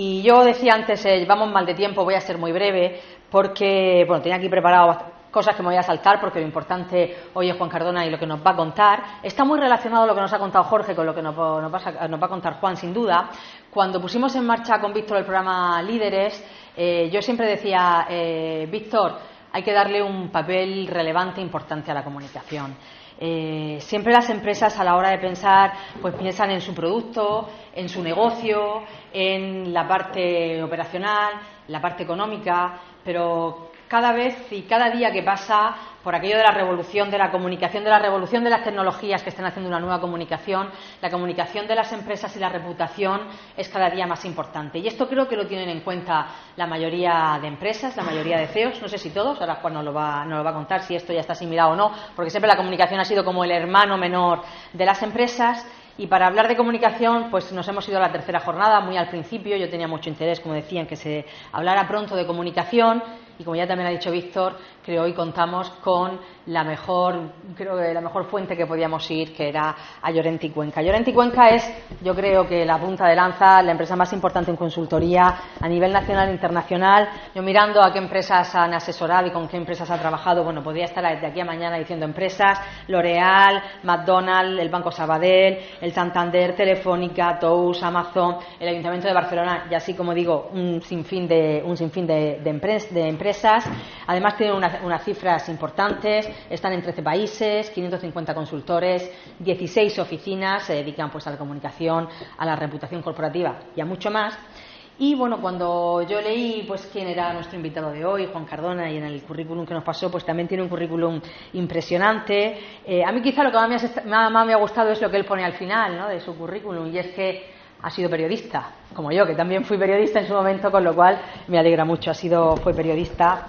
Y yo decía antes, vamos mal de tiempo, voy a ser muy breve, porque bueno, tenía aquí preparado cosas que me voy a saltar, porque lo importante hoy es Juan Cardona y lo que nos va a contar. Está muy relacionado lo que nos ha contado Jorge con lo que nos va a contar Juan, sin duda. Cuando pusimos en marcha con Víctor el programa Líderes, yo siempre decía, Víctor, hay que darle un papel relevante e importante a la comunicación. Siempre las empresas, a la hora de pensar, pues piensan en su producto, en su negocio, en la parte operacional, la parte económica, pero cada vez y cada día que pasa, por aquello de la revolución de la comunicación, de la revolución de las tecnologías que están haciendo una nueva comunicación, la comunicación de las empresas y la reputación es cada día más importante. Y esto creo que lo tienen en cuenta la mayoría de empresas, la mayoría de CEOs, no sé si todos, ahora Juan nos lo va a contar si esto ya está asimilado o no, porque siempre la comunicación ha sido como el hermano menor de las empresas. Y para hablar de comunicación, pues nos hemos ido a la tercera jornada, muy al principio. Yo tenía mucho interés, como decía, en que se hablara pronto de comunicación. Y como ya también ha dicho Víctor, creo que hoy contamos con la mejor fuente que podíamos ir, que era a Llorente & Cuenca. Llorente & Cuenca es, yo creo que la punta de lanza, la empresa más importante en consultoría a nivel nacional e internacional. Yo mirando a qué empresas han asesorado y con qué empresas ha trabajado, bueno, podría estar de aquí a mañana diciendo empresas: L'Oréal, McDonald's, el Banco Sabadell, el Santander, Telefónica, Tous, Amazon, el Ayuntamiento de Barcelona, y así, como digo, un sinfín de empresas. Además tienen unas cifras importantes, están en 13 países, 550 consultores, 16 oficinas, se dedican pues a la comunicación, a la reputación corporativa y a mucho más. Y bueno, cuando yo leí pues quién era nuestro invitado de hoy, Juan Cardona, y en el currículum que nos pasó, pues también tiene un currículum impresionante. A mí quizá lo que más me ha gustado es lo que él pone al final, ¿no?, de su currículum, y es que ha sido periodista, como yo, que también fui periodista en su momento, con lo cual me alegra mucho. Fue periodista,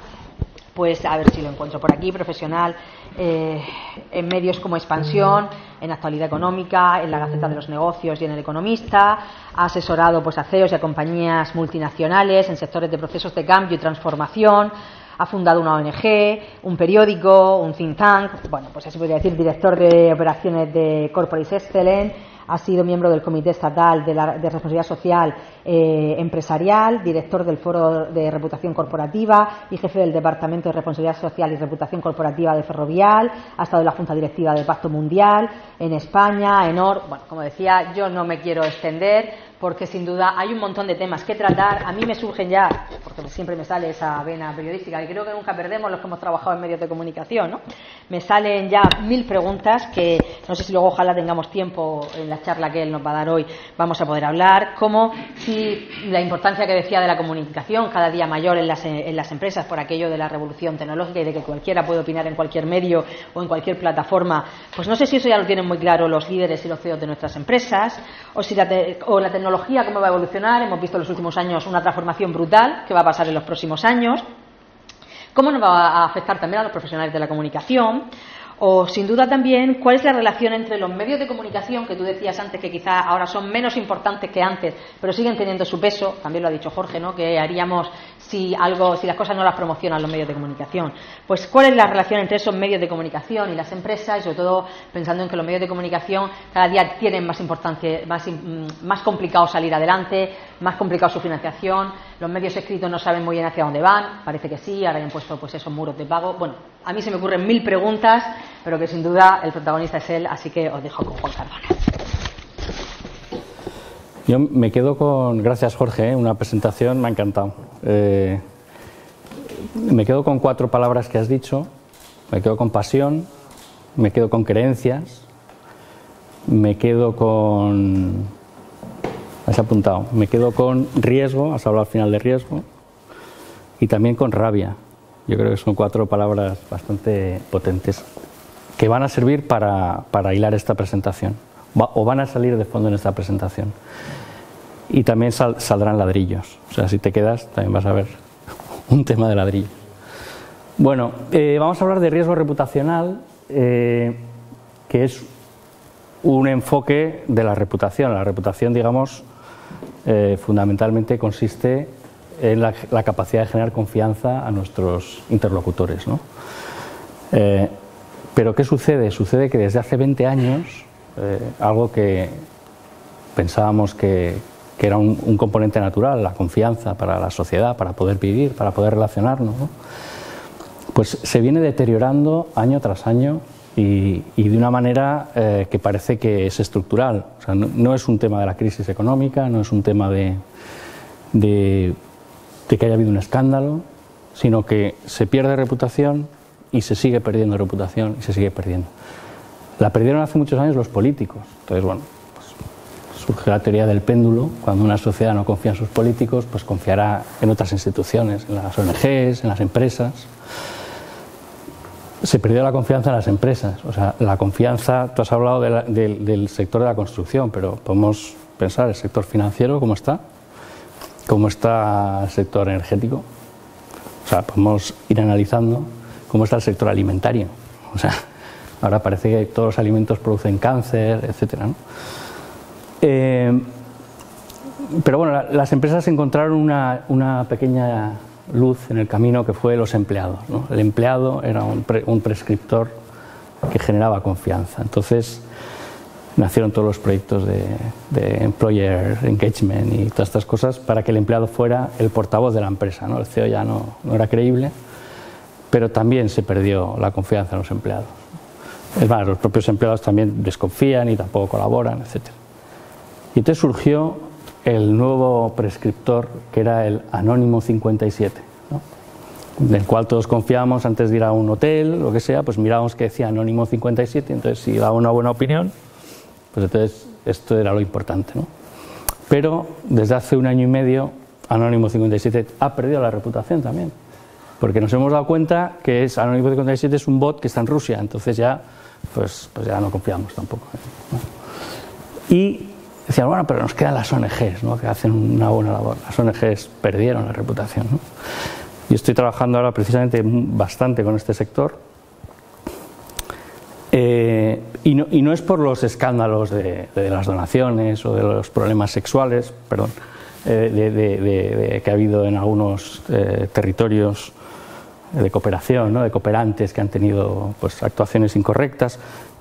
pues a ver si lo encuentro por aquí, profesional en medios como Expansión, en Actualidad Económica, en la Gaceta de los Negocios y en El Economista. Ha asesorado pues a CEOs y a compañías multinacionales en sectores de procesos de cambio y transformación. Ha fundado una ONG, un periódico, un think tank, bueno, pues así podría decir, director de operaciones de Corporate Excellence. Ha sido miembro del Comité Estatal de Responsabilidad Social Empresarial, director del Foro de Reputación Corporativa y jefe del Departamento de Responsabilidad Social y Reputación Corporativa de Ferrovial. Ha estado en la Junta Directiva del Pacto Mundial, en España, en OR. Bueno, como decía, yo no me quiero extender, porque sin duda hay un montón de temas que tratar. A mí me surgen ya, porque siempre me sale esa vena periodística, que creo que nunca perdemos los que hemos trabajado en medios de comunicación, ¿no? Me salen ya 1000 preguntas que no sé si luego, ojalá tengamos tiempo en la charla que él nos va a dar hoy, vamos a poder hablar, como si la importancia que decía de la comunicación, cada día mayor en las empresas, por aquello de la revolución tecnológica y de que cualquiera puede opinar en cualquier medio o en cualquier plataforma. Pues no sé si eso ya lo tienen muy claro los líderes y los CEOs de nuestras empresas, o si la tecnología, cómo va a evolucionar. Hemos visto en los últimos años una transformación brutal que va a pasar en los próximos años. Cómo nos va a afectar también a los profesionales de la comunicación. O, sin duda, también, cuál es la relación entre los medios de comunicación, que tú decías antes que quizá ahora son menos importantes que antes, pero siguen teniendo su peso. También lo ha dicho Jorge, ¿no?, que haríamos si las cosas no las promocionan los medios de comunicación. Pues cuál es la relación entre esos medios de comunicación y las empresas, y sobre todo pensando en que los medios de comunicación cada día tienen más importancia, más complicado salir adelante, más complicado su financiación. Los medios escritos no saben muy bien hacia dónde van, parece que sí, ahora han puesto pues esos muros de pago. Bueno, a mí se me ocurren 1000 preguntas, pero que sin duda el protagonista es él, así que os dejo con Juan Cardona. Yo me quedo con... Gracias, Jorge, una presentación, me ha encantado. Me quedo con 4 palabras que has dicho. Me quedo con pasión, me quedo con creencias, me quedo con... Has apuntado. Me quedo con riesgo, has hablado al final de riesgo, y también con rabia. Yo creo que son 4 palabras bastante potentes que van a servir para hilar esta presentación, o van a salir de fondo en esta presentación. Y también saldrán ladrillos. O sea, si te quedas, también vas a ver un tema de ladrillos. Bueno, vamos a hablar de riesgo reputacional, que es un enfoque de la reputación. La reputación, digamos, fundamentalmente consiste en la capacidad de generar confianza a nuestros interlocutores, ¿no? Pero ¿qué sucede? Sucede que desde hace 20 años, algo que pensábamos que que era un componente natural, la confianza para la sociedad, para poder vivir, para poder relacionarnos, ¿no? Pues se viene deteriorando año tras año y de una manera que parece que es estructural. O sea, no es un tema de la crisis económica, no es un tema de que haya habido un escándalo, sino que se pierde reputación y se sigue perdiendo reputación y se sigue perdiendo. La perdieron hace muchos años los políticos. Entonces, bueno, pues surge la teoría del péndulo. Cuando una sociedad no confía en sus políticos, pues confiará en otras instituciones, en las ONGs, en las empresas. Se perdió la confianza en las empresas. O sea, la confianza, tú has hablado del sector de la construcción, pero podemos pensar el sector financiero, ¿cómo está? ¿Cómo está el sector energético? O sea, podemos ir analizando cómo está el sector alimentario. O sea, ahora parece que todos los alimentos producen cáncer, etcétera, ¿no? Pero bueno, las empresas encontraron una pequeña luz en el camino, que fue los empleados, ¿no? El empleado era un prescriptor que generaba confianza. Entonces nacieron todos los proyectos de employer engagement y todas estas cosas para que el empleado fuera el portavoz de la empresa, ¿no? El CEO ya no era creíble, pero también se perdió la confianza en los empleados. Es más, los propios empleados también desconfían y tampoco colaboran, etc. Y entonces surgió el nuevo prescriptor, que era el Anónimo 57, ¿no? Del cual todos confiábamos antes de ir a un hotel, lo que sea, pues mirábamos que decía Anónimo 57, entonces si daba una buena opinión, pues entonces esto era lo importante, ¿no? Pero desde hace 1 año y medio, Anónimo 57 ha perdido la reputación también, porque nos hemos dado cuenta que Anónimo 57 es un bot que está en Rusia, entonces ya pues ya no confiamos tampoco, ¿no? Y decían, bueno, pero nos quedan las ONGs, ¿no? Que hacen una buena labor. Las ONGs perdieron la reputación, ¿no? Yo estoy trabajando ahora precisamente bastante con este sector, y no es por los escándalos de las donaciones o de los problemas sexuales, perdón, que ha habido en algunos territorios de cooperación, ¿no? De cooperantes que han tenido pues actuaciones incorrectas.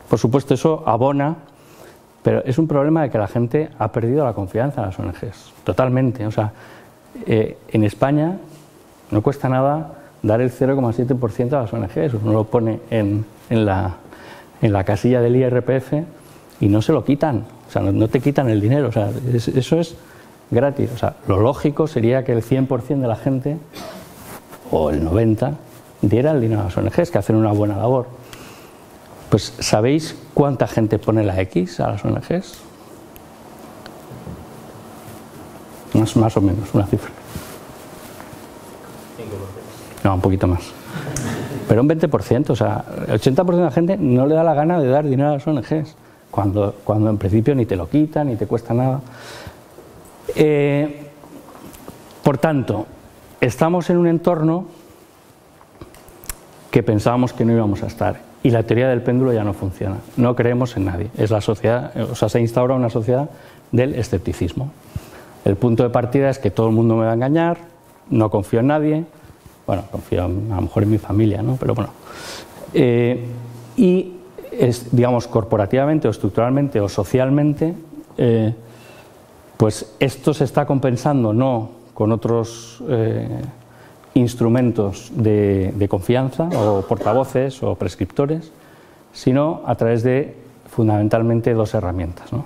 Por supuesto, eso abona. Pero es un problema de que la gente ha perdido la confianza en las ONGs, totalmente. O sea, en España no cuesta nada dar el 0,7% a las ONGs. Uno lo pone en la casilla del IRPF y no se lo quitan. O sea, no te quitan el dinero. O sea, eso es gratis. O sea, lo lógico sería que el 100% de la gente, o el 90%, diera el dinero a las ONGs, que hacen una buena labor. Pues, ¿sabéis cuánta gente pone la X a las ONGs? Más o menos, una cifra. 5%. No, un poquito más. Pero un 20%, o sea, el 80% de la gente no le da la gana de dar dinero a las ONGs, cuando en principio ni te lo quitan, ni te cuesta nada. Por tanto, estamos en un entorno que pensábamos que no íbamos a estar. Y la teoría del péndulo ya no funciona. No creemos en nadie. Es la sociedad, o sea, se instaura una sociedad del escepticismo. El punto de partida es que todo el mundo me va a engañar, no confío en nadie. Bueno, confío a lo mejor en mi familia, ¿no? Pero bueno. Y digamos, corporativamente o estructuralmente o socialmente, pues esto se está compensando no con otros instrumentos de confianza o portavoces o prescriptores, sino a través de fundamentalmente 2 herramientas, ¿no?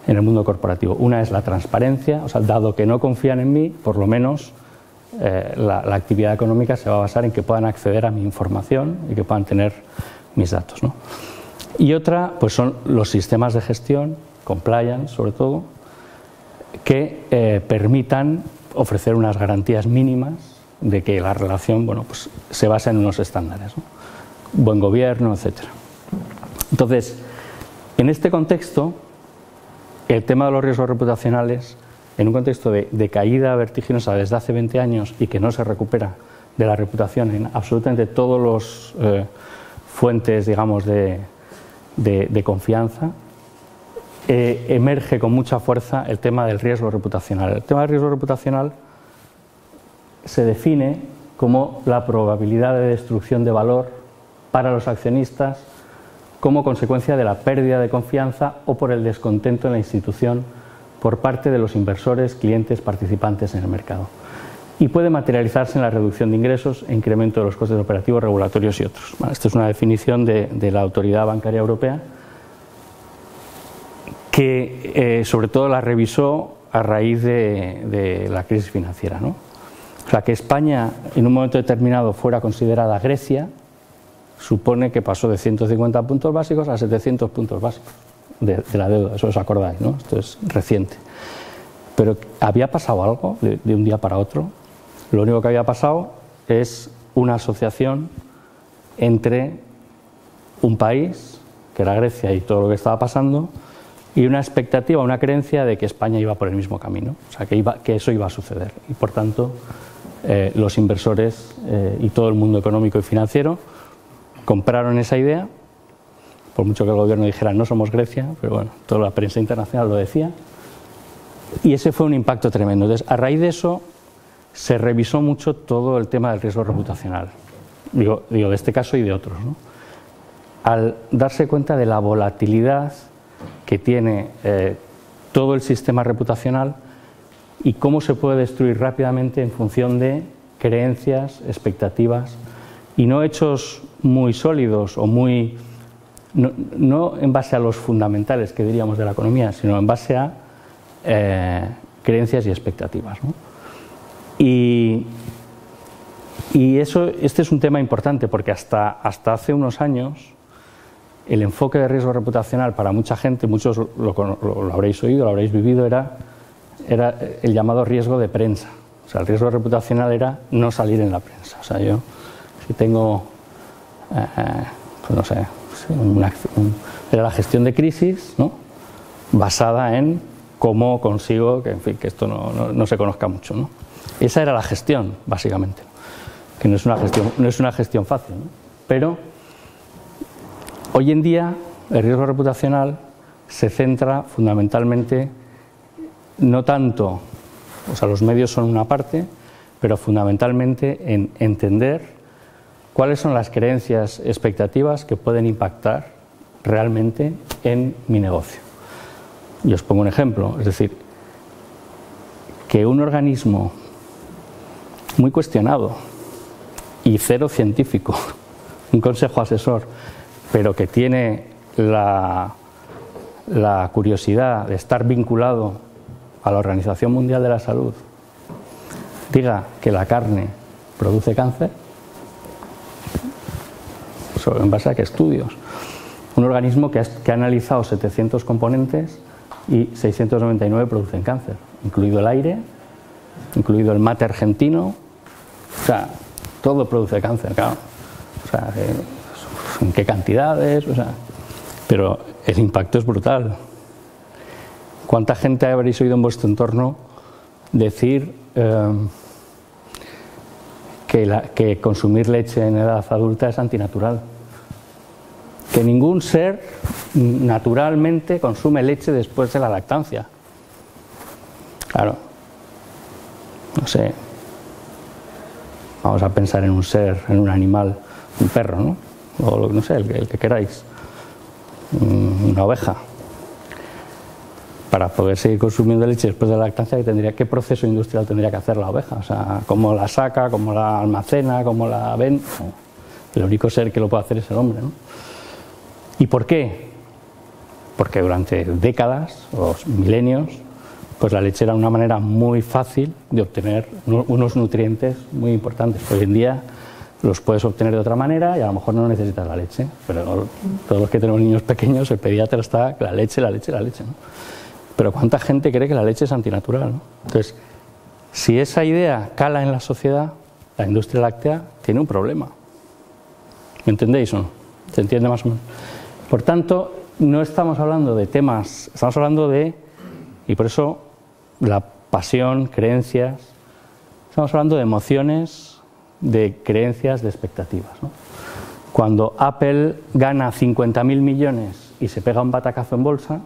En el mundo corporativo. Una es la transparencia, o sea, dado que no confían en mí, por lo menos la actividad económica se va a basar en que puedan acceder a mi información y que puedan tener mis datos, ¿no? Y otra, pues son los sistemas de gestión, compliance sobre todo, que permitan ofrecer unas garantías mínimas de que la relación, bueno, pues se basa en unos estándares, ¿no? Buen gobierno, etcétera. Entonces, en este contexto, el tema de los riesgos reputacionales, en un contexto de caída vertiginosa desde hace 20 años y que no se recupera de la reputación en absolutamente todos los fuentes, digamos, de confianza, emerge con mucha fuerza el tema del riesgo reputacional. El tema del riesgo reputacional se define como la probabilidad de destrucción de valor para los accionistas como consecuencia de la pérdida de confianza o por el descontento en la institución por parte de los inversores, clientes, participantes en el mercado. Y puede materializarse en la reducción de ingresos e incremento de los costes operativos, regulatorios y otros. Bueno, esta es una definición de la Autoridad Bancaria Europea que sobre todo la revisó a raíz de la crisis financiera, ¿no? O sea, que España en un momento determinado fuera considerada Grecia supone que pasó de 150 puntos básicos a 700 puntos básicos de la deuda, eso os acordáis, ¿no? Esto es reciente. Pero ¿había pasado algo de un día para otro? Lo único que había pasado es una asociación entre un país, que era Grecia, y todo lo que estaba pasando, y una expectativa, una creencia de que España iba por el mismo camino, o sea, que eso iba a suceder. Y por tanto, los inversores y todo el mundo económico y financiero compraron esa idea, por mucho que el gobierno dijera no somos Grecia, pero bueno, toda la prensa internacional lo decía, y ese fue un impacto tremendo. Entonces, a raíz de eso, se revisó mucho todo el tema del riesgo reputacional, digo de este caso y de otros, ¿no? Al darse cuenta de la volatilidad que tiene todo el sistema reputacional y cómo se puede destruir rápidamente en función de creencias, expectativas y no hechos muy sólidos o muy no en base a los fundamentales que diríamos de la economía, sino en base a creencias y expectativas, ¿no? Y este es un tema importante porque hasta hace unos años el enfoque de riesgo reputacional para mucha gente, muchos lo habréis oído, lo habréis vivido, era el llamado riesgo de prensa. O sea, el riesgo reputacional era no salir en la prensa. O sea, yo si tengo, pues no sé, era la gestión de crisis, ¿no? Basada en cómo consigo que, en fin, que esto no se conozca mucho, ¿no? Esa era la gestión, básicamente, que no es una gestión fácil, ¿no? Pero hoy en día el riesgo reputacional se centra fundamentalmente, no tanto, o sea, los medios son una parte, pero fundamentalmente en entender cuáles son las creencias, expectativas que pueden impactar realmente en mi negocio. Y os pongo un ejemplo, es decir, que un organismo muy cuestionado y cero científico, un consejo asesor, pero que tiene la curiosidad de estar vinculado a la Organización Mundial de la Salud, diga que la carne produce cáncer, en base a qué estudios. Un organismo que ha analizado 700 componentes y 699 producen cáncer, incluido el aire, incluido el mate argentino, o sea, todo produce cáncer, claro. O sea, en qué cantidades, o sea, pero el impacto es brutal. ¿Cuánta gente habréis oído en vuestro entorno decir que consumir leche en edad adulta es antinatural? Que ningún ser naturalmente consume leche después de la lactancia. Claro, no sé, vamos a pensar en un ser, en un animal, un perro, ¿no? O no sé, el que queráis, una oveja. Para poder seguir consumiendo leche después de la lactancia, ¿qué proceso industrial tendría que hacer la oveja? O sea, ¿cómo la saca, cómo la almacena, cómo la vende? El único ser que lo puede hacer es el hombre, ¿no? ¿Y por qué? Porque durante décadas o milenios, pues la leche era una manera muy fácil de obtener unos nutrientes muy importantes. Hoy en día los puedes obtener de otra manera y a lo mejor no necesitas la leche, pero todos los que tenemos niños pequeños, el pediatra está la leche, ¿no? Pero ¿cuánta gente cree que la leche es antinatural, ¿no? Entonces, si esa idea cala en la sociedad, la industria láctea tiene un problema. ¿Me entendéis o no? ¿Se entiende más o menos? Por tanto, no estamos hablando de temas, estamos hablando de, y por eso la pasión, creencias, estamos hablando de emociones, de creencias, de expectativas, ¿no? Cuando Apple gana 50.000 millones y se pega un batacazo en bolsa,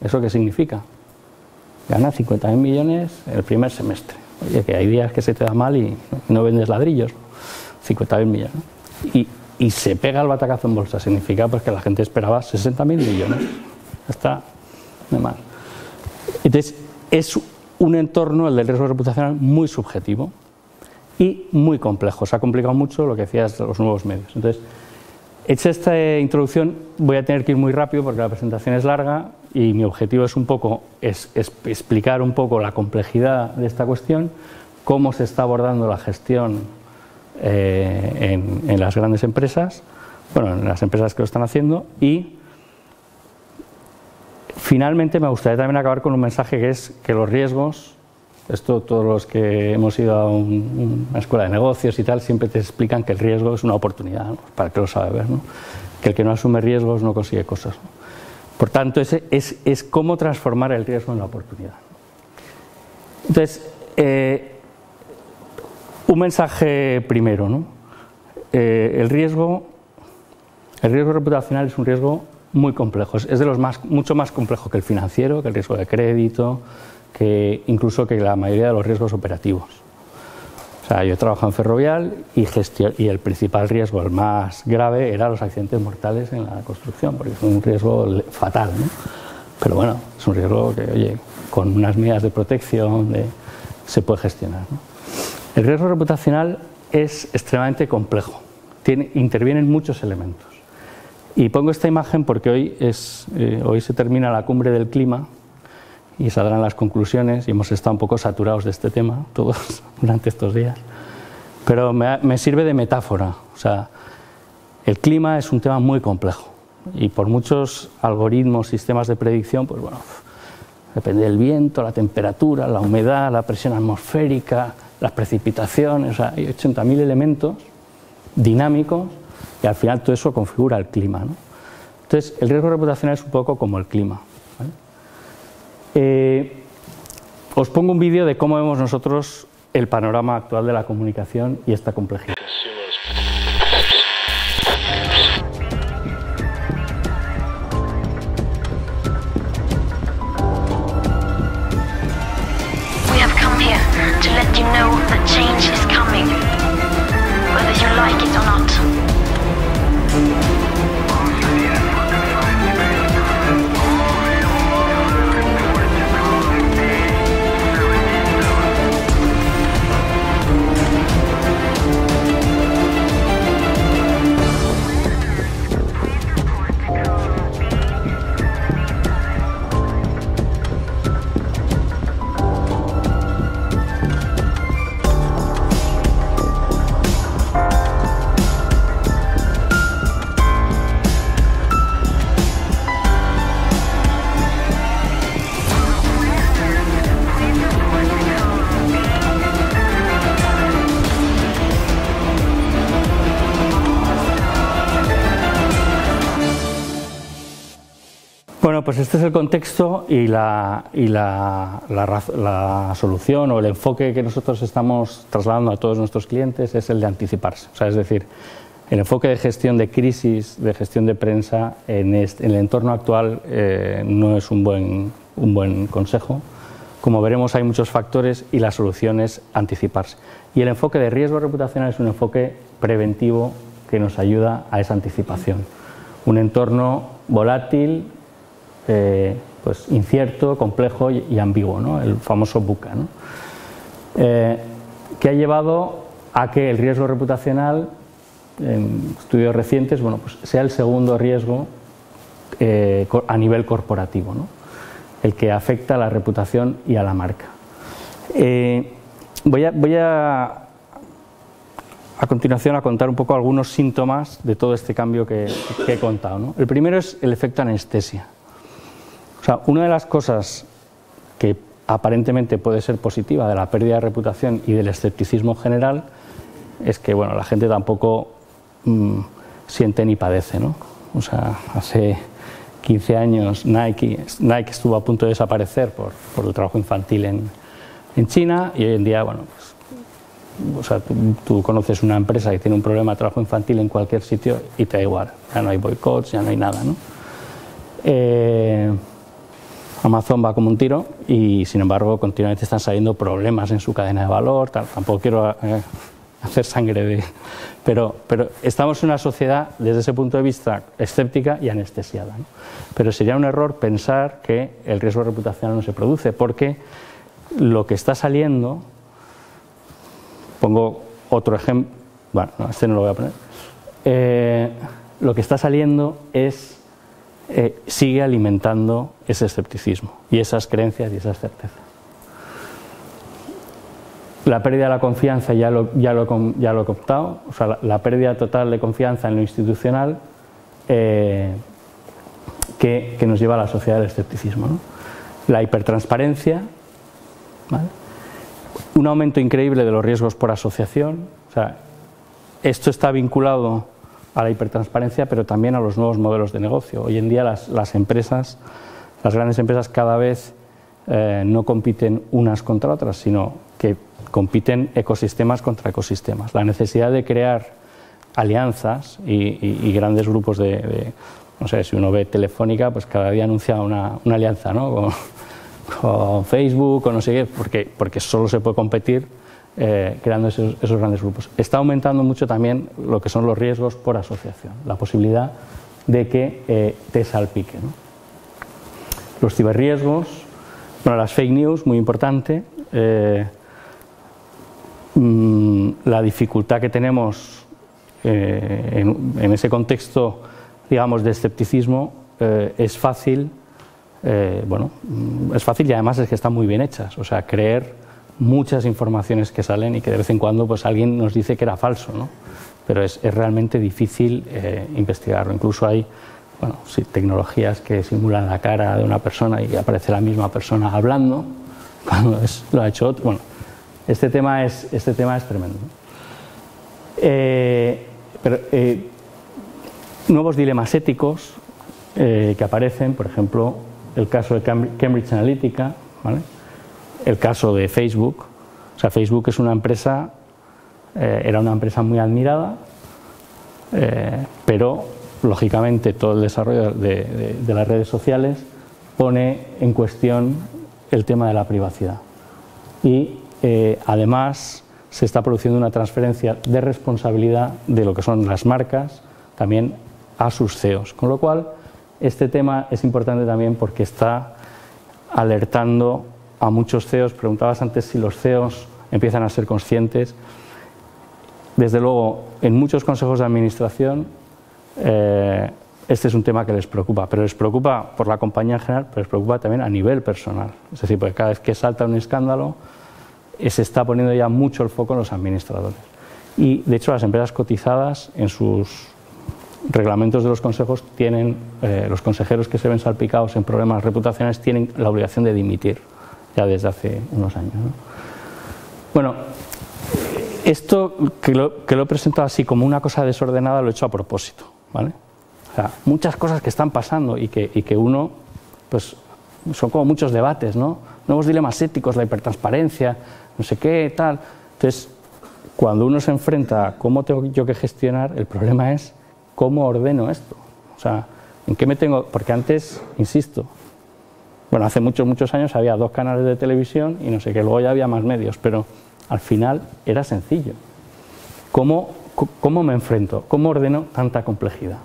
¿eso qué significa? Gana 50.000 millones el primer semestre. Oye, que hay días que se te da mal y no vendes ladrillos, 50.000 millones, ¿no? Y se pega el batacazo en bolsa, significa pues que la gente esperaba 60.000 millones. Está de mal. Entonces, es un entorno, el del riesgo reputacional, muy subjetivo y muy complejo. Se ha complicado mucho lo que decías de los nuevos medios. Entonces, hecha esta introducción, voy a tener que ir muy rápido porque la presentación es larga y mi objetivo es un poco explicar un poco la complejidad de esta cuestión, cómo se está abordando la gestión en las grandes empresas, bueno, en las empresas que lo están haciendo, y finalmente me gustaría también acabar con un mensaje que es que los riesgos, esto todos los que hemos ido a una escuela de negocios y tal, siempre te explican que el riesgo es una oportunidad, ¿no? Para el que lo sabe ver, ¿no? Que el que no asume riesgos no consigue cosas, ¿no? Por tanto, es cómo transformar el riesgo en la oportunidad. Entonces, un mensaje primero, ¿no? El riesgo reputacional es un riesgo muy complejo, es de los mucho más complejo que el financiero, que el riesgo de crédito, que incluso que la mayoría de los riesgos operativos. O sea, yo he trabajado en Ferrovial y el principal riesgo, el más grave, era los accidentes mortales en la construcción, porque es un riesgo fatal, ¿no? Pero bueno, es un riesgo que, oye, con unas medidas de protección se puede gestionar, ¿no? El riesgo reputacional es extremadamente complejo, intervienen muchos elementos. Y pongo esta imagen porque hoy se termina la cumbre del clima y saldrán las conclusiones y hemos estado un poco saturados de este tema todos durante estos días. Pero me sirve de metáfora. O sea, el clima es un tema muy complejo y por muchos algoritmos, sistemas de predicción, pues bueno, depende del viento, la temperatura, la humedad, la presión atmosférica, las precipitaciones, o sea, hay 80.000 elementos dinámicos y al final todo eso configura el clima, ¿no? Entonces, el riesgo reputacional es un poco como el clima, ¿vale? Os pongo un vídeo de cómo vemos nosotros el panorama actual de la comunicación y esta complejidad. We have come here to let you know that change is coming, whether you like it or not. Bueno, pues este es el contexto y la solución o el enfoque que nosotros estamos trasladando a todos nuestros clientes es el de anticiparse. O sea, es decir, el enfoque de gestión de crisis, de gestión de prensa en el entorno actual no es un buen consejo. Como veremos, hay muchos factores y la solución es anticiparse. Y el enfoque de riesgo reputacional es un enfoque preventivo que nos ayuda a esa anticipación. Un entorno volátil, pues incierto, complejo y ambiguo, ¿no? El famoso VUCA, ¿no? Que ha llevado a que el riesgo reputacional, en estudios recientes, bueno, pues sea el segundo riesgo a nivel corporativo, ¿no? El que afecta a la reputación y a la marca. Voy a continuación a contar un poco algunos síntomas de todo este cambio que he contado, ¿no? El primero es el efecto anestesia. O sea, una de las cosas que aparentemente puede ser positiva de la pérdida de reputación y del escepticismo general es que, bueno, la gente tampoco siente ni padece, ¿no? O sea, hace 15 años Nike estuvo a punto de desaparecer por el trabajo infantil en China y hoy en día, bueno, pues, o sea, tú conoces una empresa que tiene un problema de trabajo infantil en cualquier sitio y te da igual, ya no hay boicots, ya no hay nada, ¿no? Amazon va como un tiro y sin embargo continuamente están saliendo problemas en su cadena de valor, tal. Tampoco quiero hacer sangre de... Pero estamos en una sociedad, desde ese punto de vista, escéptica y anestesiada, ¿no? Pero sería un error pensar que el riesgo reputacional no se produce, porque lo que está saliendo, pongo otro ejemplo, bueno, no, este no lo voy a poner, lo que está saliendo es, sigue alimentando ese escepticismo y esas creencias y esas certezas. La pérdida de la confianza ya lo he contado, o sea, la pérdida total de confianza en lo institucional que nos lleva a la sociedad del escepticismo, ¿no? La hipertransparencia, ¿vale? Un aumento increíble de los riesgos por asociación, o sea, esto está vinculado a la hipertransparencia, pero también a los nuevos modelos de negocio. Hoy en día las empresas, las grandes empresas cada vez no compiten unas contra otras, sino que compiten ecosistemas contra ecosistemas. La necesidad de crear alianzas y grandes grupos no sé, si uno ve Telefónica, pues cada día anuncia una alianza, ¿no? Con Facebook o no sé qué, porque solo se puede competir creando esos grandes grupos. Está aumentando mucho también lo que son los riesgos por asociación, la posibilidad de que te salpique, ¿no? Los ciberriesgos, bueno, las fake news, muy importante, la dificultad que tenemos en ese contexto, digamos, de escepticismo, es fácil, es fácil y además es que están muy bien hechas, o sea, creer muchas informaciones que salen y que de vez en cuando pues alguien nos dice que era falso, ¿no? Pero es realmente difícil investigarlo. Incluso hay tecnologías que simulan la cara de una persona y aparece la misma persona hablando cuando lo ha hecho otro. Bueno, este tema es tremendo. Nuevos dilemas éticos que aparecen, por ejemplo, el caso de Cambridge Analytica, ¿vale? El caso de Facebook. O sea, Facebook es una empresa, era una empresa muy admirada, pero lógicamente todo el desarrollo de las redes sociales pone en cuestión el tema de la privacidad. Y además se está produciendo una transferencia de responsabilidad de lo que son las marcas también a sus CEOs. Con lo cual, este tema es importante también porque está alertando a muchos CEOs. Preguntabas antes si los CEOs empiezan a ser conscientes. Desde luego, en muchos consejos de administración este es un tema que les preocupa, pero les preocupa por la compañía en general, pero les preocupa también a nivel personal. Es decir, porque cada vez que salta un escándalo se está poniendo ya mucho el foco en los administradores. Y de hecho las empresas cotizadas en sus reglamentos de los consejos tienen, los consejeros que se ven salpicados en problemas reputacionales tienen la obligación de dimitir ya desde hace unos años, ¿no? Bueno, esto que lo he presentado así como una cosa desordenada lo he hecho a propósito, ¿vale? O sea, muchas cosas que están pasando y que uno, pues son como muchos debates, ¿no? Nuevos dilemas éticos, la hipertransparencia, no sé qué, tal. Entonces, cuando uno se enfrenta a cómo tengo yo que gestionar, el problema es cómo ordeno esto. O sea, ¿en qué me tengo? Porque antes, insisto, bueno, hace muchos años había 2 canales de televisión y no sé qué, luego ya había más medios, pero al final era sencillo. ¿Cómo me enfrento? ¿Cómo ordeno tanta complejidad?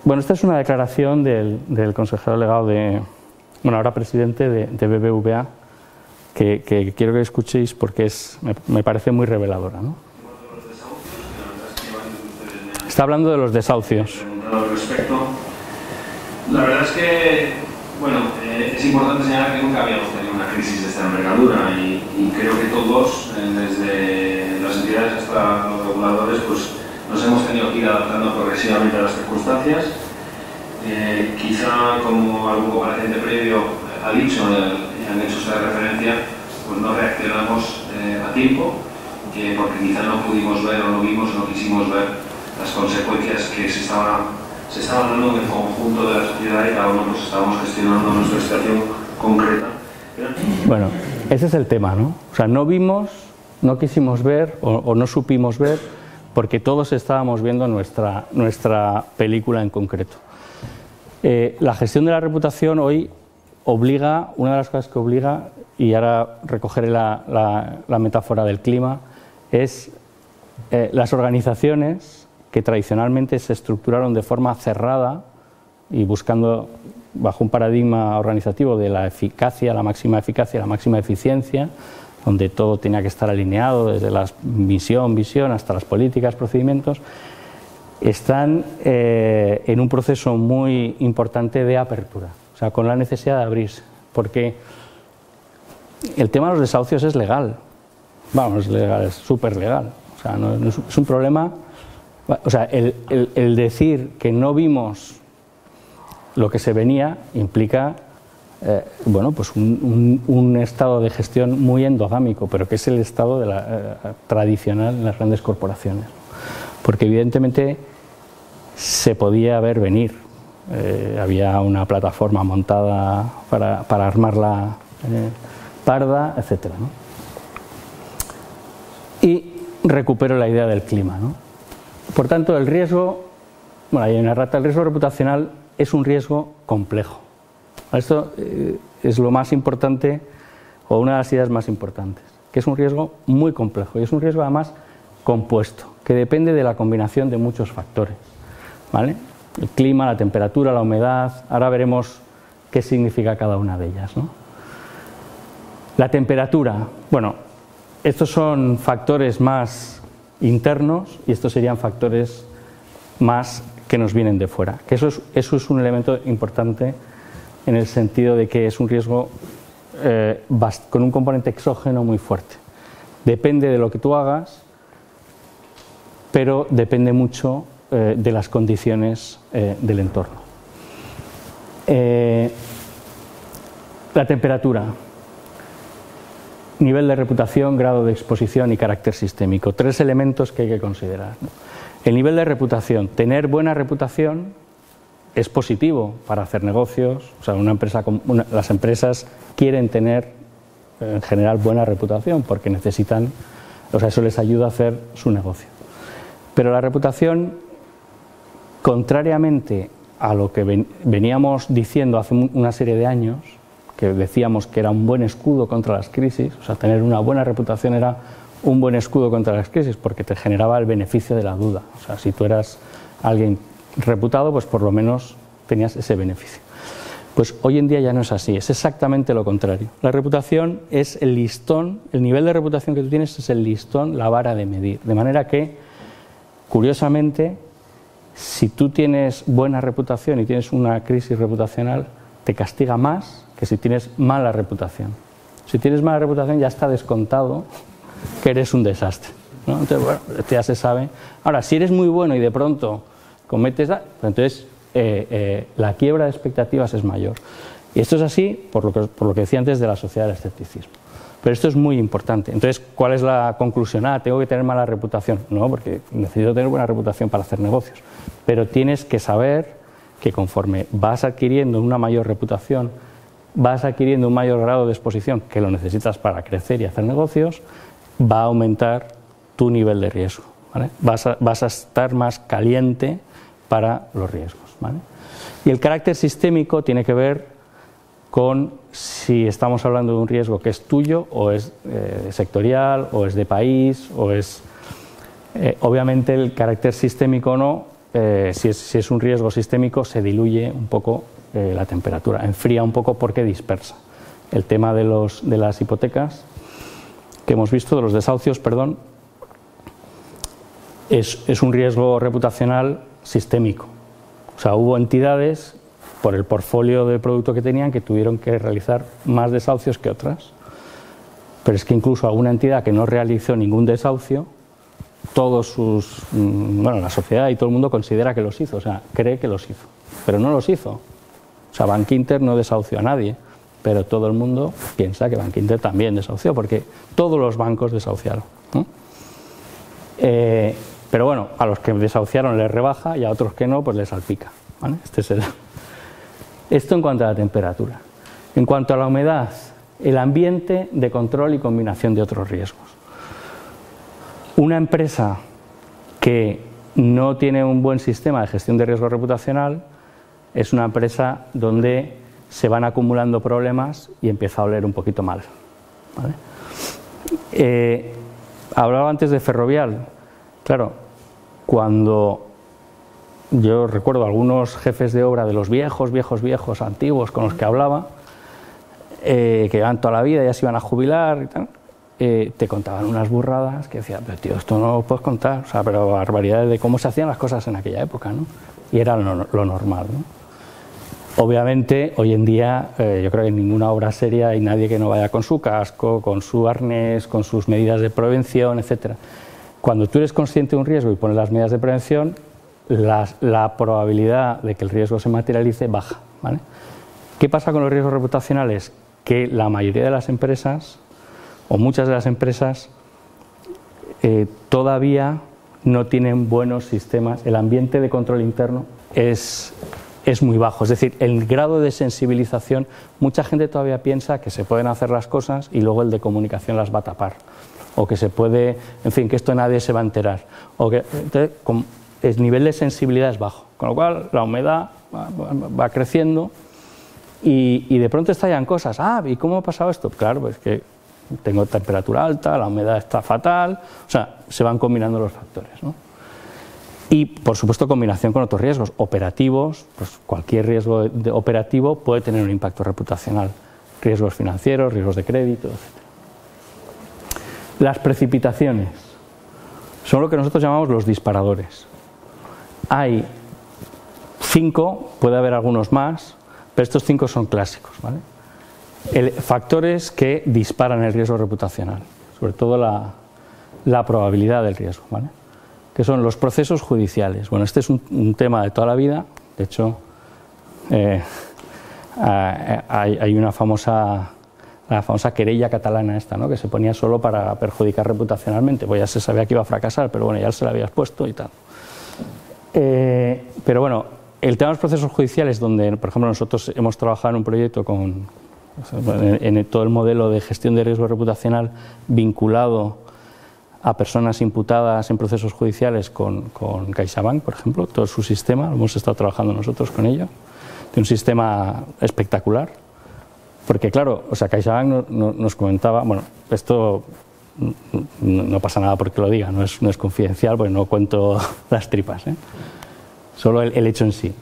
Bueno, esta es una declaración del consejero delegado ahora presidente de BBVA, que quiero que escuchéis porque me parece muy reveladora, ¿no? Está hablando de los desahucios. Al respecto, la verdad es que, bueno, es importante señalar que nunca habíamos tenido una crisis de esta envergadura y creo que todos, desde las entidades hasta los reguladores, pues nos hemos tenido que ir adaptando progresivamente a las circunstancias. Quizá, como algún compareciente previo ha dicho y han hecho esta referencia, pues no reaccionamos a tiempo, porque quizá no pudimos ver o no vimos o no quisimos ver las consecuencias que se estaban dando en el conjunto de la sociedad y cada uno pues estábamos gestionando nuestra situación concreta. Bueno, ese es el tema, ¿no? O sea, no vimos, no quisimos ver o no supimos ver porque todos estábamos viendo nuestra película en concreto. La gestión de la reputación hoy una de las cosas que obliga, y ahora recogeré la metáfora del clima, es las organizaciones que tradicionalmente se estructuraron de forma cerrada y buscando bajo un paradigma organizativo de la eficacia, la máxima eficiencia, donde todo tenía que estar alineado desde la visión hasta las políticas, procedimientos, están en un proceso muy importante de apertura, o sea, con la necesidad de abrirse, porque el tema de los desahucios es legal, vamos, es legal, es súper legal, o sea, no es un problema, o sea, el decir que no vimos lo que se venía implica bueno, pues un estado de gestión muy endogámico, pero que es el estado tradicional en las grandes corporaciones, porque evidentemente se podía ver venir, había una plataforma montada para armarla parda, etcétera, ¿no? Y recupero la idea del clima, ¿no? Por tanto, el riesgo, bueno, hay una rata, el riesgo reputacional es un riesgo complejo. Esto es lo más importante, o una de las ideas más importantes, que es un riesgo muy complejo y es un riesgo además compuesto, que depende de la combinación de muchos factores, ¿vale? El clima, la temperatura, la humedad, ahora veremos qué significa cada una de ellas, ¿no? La temperatura, bueno, estos son factores más internos y estos serían factores más que nos vienen de fuera, que eso es un elemento importante en el sentido de que es un riesgo con un componente exógeno muy fuerte. Depende de lo que tú hagas, pero depende mucho de las condiciones del entorno. La temperatura, nivel de reputación, grado de exposición y carácter sistémico. 3 elementos que hay que considerar, ¿no? El nivel de reputación. Tener buena reputación es positivo para hacer negocios. O sea, las empresas quieren tener en general buena reputación porque necesitan, o sea, eso les ayuda a hacer su negocio. Pero la reputación, contrariamente a lo que veníamos diciendo hace una serie de años, que decíamos que era un buen escudo contra las crisis, o sea, tener una buena reputación era un buen escudo contra las crisis porque te generaba el beneficio de la duda. O sea, si tú eras alguien reputado, pues por lo menos tenías ese beneficio. Pues hoy en día ya no es así, es exactamente lo contrario. La reputación es el listón, el nivel de reputación que tú tienes es el listón, la vara de medir. De manera que, curiosamente, si tú tienes buena reputación y tienes una crisis reputacional, te castiga más que si tienes mala reputación. Si tienes mala reputación ya está descontado que eres un desastre, ¿no? Entonces, bueno, esto ya se sabe. Ahora, si eres muy bueno y de pronto cometes, entonces la quiebra de expectativas es mayor. Y esto es así por lo que decía antes de la sociedad del escepticismo. Pero esto es muy importante. Entonces, ¿cuál es la conclusión? Tengo que tener mala reputación. No, porque necesito tener buena reputación para hacer negocios. Pero tienes que saber que conforme vas adquiriendo una mayor reputación, vas adquiriendo un mayor grado de exposición, que lo necesitas para crecer y hacer negocios, va a aumentar tu nivel de riesgo, ¿vale? Vas a estar más caliente para los riesgos, ¿vale? Y el carácter sistémico tiene que ver con si estamos hablando de un riesgo que es tuyo o es sectorial o es de país o es... obviamente el carácter sistémico o no, si es un riesgo sistémico se diluye un poco la temperatura, enfría un poco porque dispersa. El tema de las hipotecas que hemos visto, de los desahucios, perdón, es un riesgo reputacional sistémico. O sea, hubo entidades, por el portfolio de producto que tenían, que tuvieron que realizar más desahucios que otras. Pero es que incluso alguna entidad que no realizó ningún desahucio, la sociedad y todo el mundo considera que los hizo, o sea, cree que los hizo, pero no los hizo. O sea, Bankinter no desahució a nadie, pero todo el mundo piensa que Bankinter también desahució, porque todos los bancos desahuciaron, ¿no? Pero bueno, a los que desahuciaron les rebaja y a otros que no, pues les salpica, ¿vale? Esto en cuanto a la temperatura. En cuanto a la humedad, el ambiente de control y combinación de otros riesgos. Una empresa que no tiene un buen sistema de gestión de riesgo reputacional es una empresa donde se van acumulando problemas y empieza a oler un poquito mal, ¿vale? Hablaba antes de Ferrovial. Claro, cuando yo recuerdo algunos jefes de obra de los viejos, antiguos con los que hablaba, que llevan toda la vida, ya se iban a jubilar y tal, te contaban unas burradas que decía, pero tío, esto no lo puedes contar, o sea, pero barbaridades de cómo se hacían las cosas en aquella época, ¿no? Y era lo normal, ¿no? Obviamente, hoy en día, yo creo que en ninguna obra seria hay nadie que no vaya con su casco, con su arnés, con sus medidas de prevención, etcétera. Cuando tú eres consciente de un riesgo y pones las medidas de prevención, la probabilidad de que el riesgo se materialice baja, ¿vale? ¿Qué pasa con los riesgos reputacionales? Que la mayoría de las empresas, o muchas de las empresas, todavía no tienen buenos sistemas. El ambiente de control interno es muy bajo, es decir, el grado de sensibilización, mucha gente todavía piensa que se pueden hacer las cosas y luego el de comunicación las va a tapar, o que se puede, en fin, que esto nadie se va a enterar, o que, entonces, el nivel de sensibilidad es bajo, con lo cual la humedad va creciendo y de pronto estallan cosas. ¿Y cómo ha pasado esto? Claro, pues que tengo temperatura alta, la humedad está fatal, o sea, se van combinando los factores, ¿no? Y, por supuesto, combinación con otros riesgos operativos, pues cualquier riesgo operativo puede tener un impacto reputacional. Riesgos financieros, riesgos de crédito, etc. Las precipitaciones son lo que nosotros llamamos los disparadores. Hay 5, puede haber algunos más, pero estos 5 son clásicos, ¿vale? Factores que disparan el riesgo reputacional, sobre todo la probabilidad del riesgo, ¿vale? Que son los procesos judiciales. Bueno, este es un tema de toda la vida. De hecho, hay la famosa querella catalana esta, ¿no? Que se ponía solo para perjudicar reputacionalmente, pues ya se sabía que iba a fracasar, pero bueno, ya se la habías puesto y tal. Pero bueno, el tema de los procesos judiciales, donde, por ejemplo, nosotros hemos trabajado en un proyecto en todo el modelo de gestión de riesgo reputacional vinculado a personas imputadas en procesos judiciales con CaixaBank, por ejemplo, todo su sistema, lo hemos estado trabajando nosotros con ello, de un sistema espectacular, porque claro, o sea, CaixaBank nos comentaba, bueno, esto no pasa nada porque lo diga, no es confidencial, porque no cuento las tripas, solo el hecho en sí.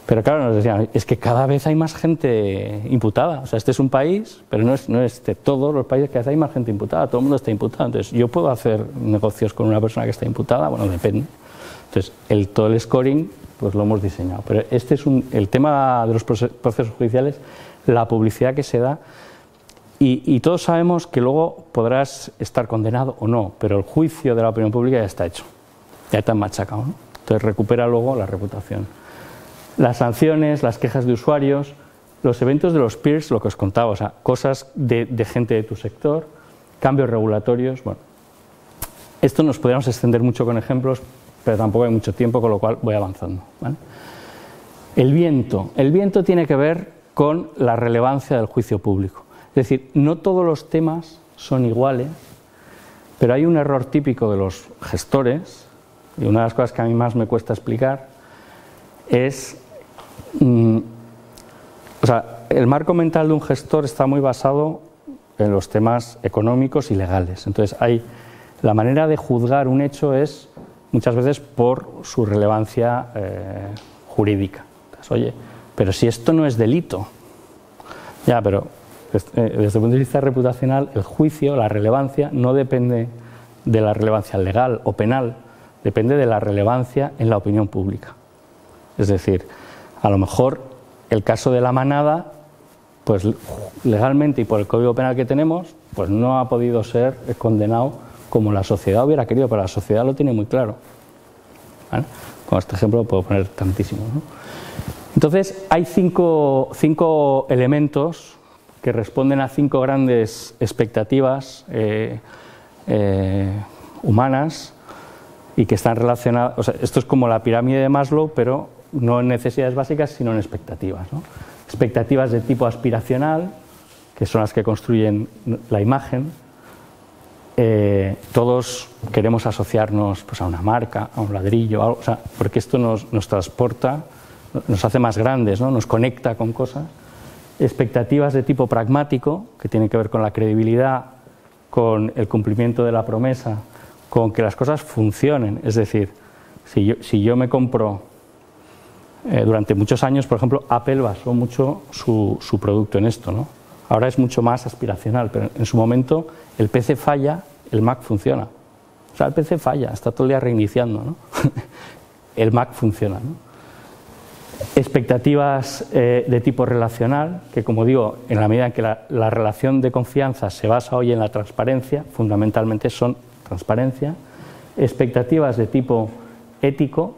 Pero claro, nos decían, es que cada vez hay más gente imputada. O sea, este es un país, pero no es de todos los países, que cada vez hay más gente imputada, todo el mundo está imputado. Entonces, ¿yo puedo hacer negocios con una persona que está imputada? Bueno, depende. Entonces, todo el scoring, pues lo hemos diseñado. Pero este es el tema de los procesos judiciales, la publicidad que se da, y todos sabemos que luego podrás estar condenado o no, pero el juicio de la opinión pública ya está hecho, ya está machacado, ¿no? Entonces, recupera luego la reputación. Las sanciones, las quejas de usuarios, los eventos de los peers, lo que os contaba, o sea, cosas de gente de tu sector, cambios regulatorios. Bueno, esto nos podríamos extender mucho con ejemplos, pero tampoco hay mucho tiempo, con lo cual voy avanzando, ¿vale? El viento tiene que ver con la relevancia del juicio público. Es decir, no todos los temas son iguales, pero hay un error típico de los gestores, y una de las cosas que a mí más me cuesta explicar es, o sea, el marco mental de un gestor está muy basado en los temas económicos y legales. Entonces, la manera de juzgar un hecho es muchas veces por su relevancia jurídica. Entonces, oye, pero si esto no es delito, ya, pero desde el punto de vista reputacional, el juicio, la relevancia, no depende de la relevancia legal o penal, depende de la relevancia en la opinión pública. Es decir, a lo mejor el caso de La Manada, pues legalmente y por el Código Penal que tenemos, pues no ha podido ser condenado como la sociedad hubiera querido, pero la sociedad lo tiene muy claro, ¿vale? Con este ejemplo lo puedo poner tantísimo, ¿no? Entonces, hay cinco elementos que responden a 5 grandes expectativas humanas y que están relacionadas, o sea, esto es como la pirámide de Maslow, pero no en necesidades básicas, sino en expectativas, ¿no? Expectativas de tipo aspiracional, que son las que construyen la imagen. Todos queremos asociarnos, pues, a una marca, a un ladrillo, algo, o sea, porque esto nos transporta, nos hace más grandes, ¿no? Nos conecta con cosas. expectativas de tipo pragmático, que tienen que ver con la credibilidad, con el cumplimiento de la promesa, con que las cosas funcionen. Es decir, si yo me compro, durante muchos años, por ejemplo, Apple basó mucho su producto en esto, ¿no? Ahora es mucho más aspiracional, pero en su momento el PC falla, el Mac funciona. O sea, el PC falla, está todo el día reiniciando, ¿no? El Mac funciona, ¿no? Expectativas de tipo relacional, que como digo, en la medida en que la relación de confianza se basa hoy en la transparencia, fundamentalmente son transparencia. Expectativas de tipo ético,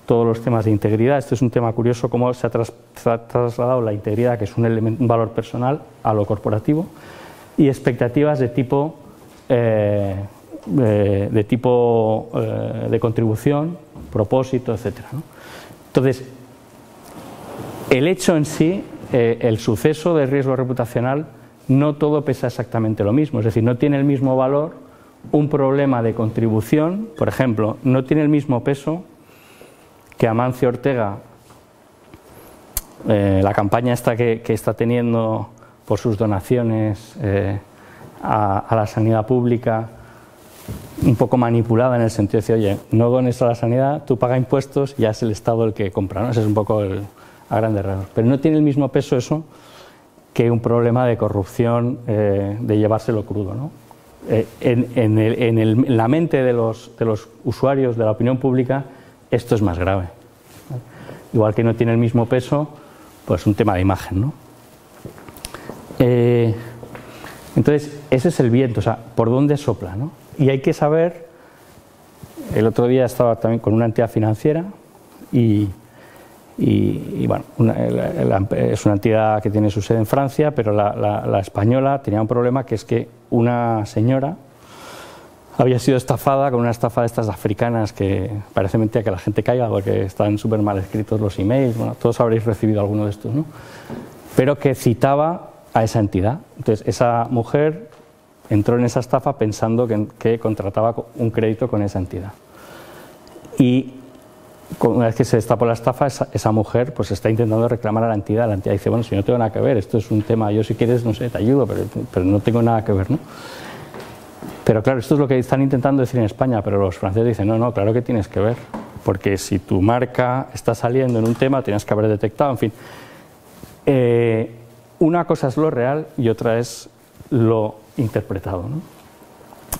todos los temas de integridad. Este es un tema curioso, cómo se ha trasladado la integridad, que es un valor personal, a lo corporativo. Y expectativas de tipo de contribución, propósito, etcétera, ¿no? Entonces, el hecho en sí, el suceso de riesgo reputacional, no todo pesa exactamente lo mismo. Es decir, no tiene el mismo valor un problema de contribución, por ejemplo, no tiene el mismo peso que Amancio Ortega, la campaña esta que está teniendo por sus donaciones a la sanidad pública, un poco manipulada en el sentido de decir, oye, no dones a la sanidad, tú pagas impuestos y ya es el Estado el que compra, ¿no? Ese es un poco a grandes rasgos. Pero no tiene el mismo peso eso que un problema de corrupción, de llevárselo crudo, ¿no? En la mente de los usuarios, de la opinión pública, esto es más grave. Igual que no tiene el mismo peso, pues un tema de imagen, ¿no? Entonces, ese es el viento, o sea, por dónde sopla, ¿no? Y hay que saber, el otro día estaba también con una entidad financiera y bueno, es una entidad que tiene su sede en Francia, pero la española tenía un problema, que es que una señora había sido estafada con una estafa de estas africanas que parece mentira que la gente caiga porque están súper mal escritos los emails, bueno, todos habréis recibido alguno de estos, ¿no? Pero que citaba a esa entidad. Entonces, esa mujer entró en esa estafa pensando que contrataba un crédito con esa entidad. Y una vez que se destapó la estafa, esa mujer pues está intentando reclamar a la entidad. La entidad dice, bueno, si no tengo nada que ver, esto es un tema, yo si quieres, no sé, te ayudo, pero no tengo nada que ver, ¿no? Pero claro, esto es lo que están intentando decir en España, pero los franceses dicen, no, claro que tienes que ver, porque si tu marca está saliendo en un tema, tienes que haber detectado, en fin. Una cosa es lo real y otra es lo interpretado, ¿no?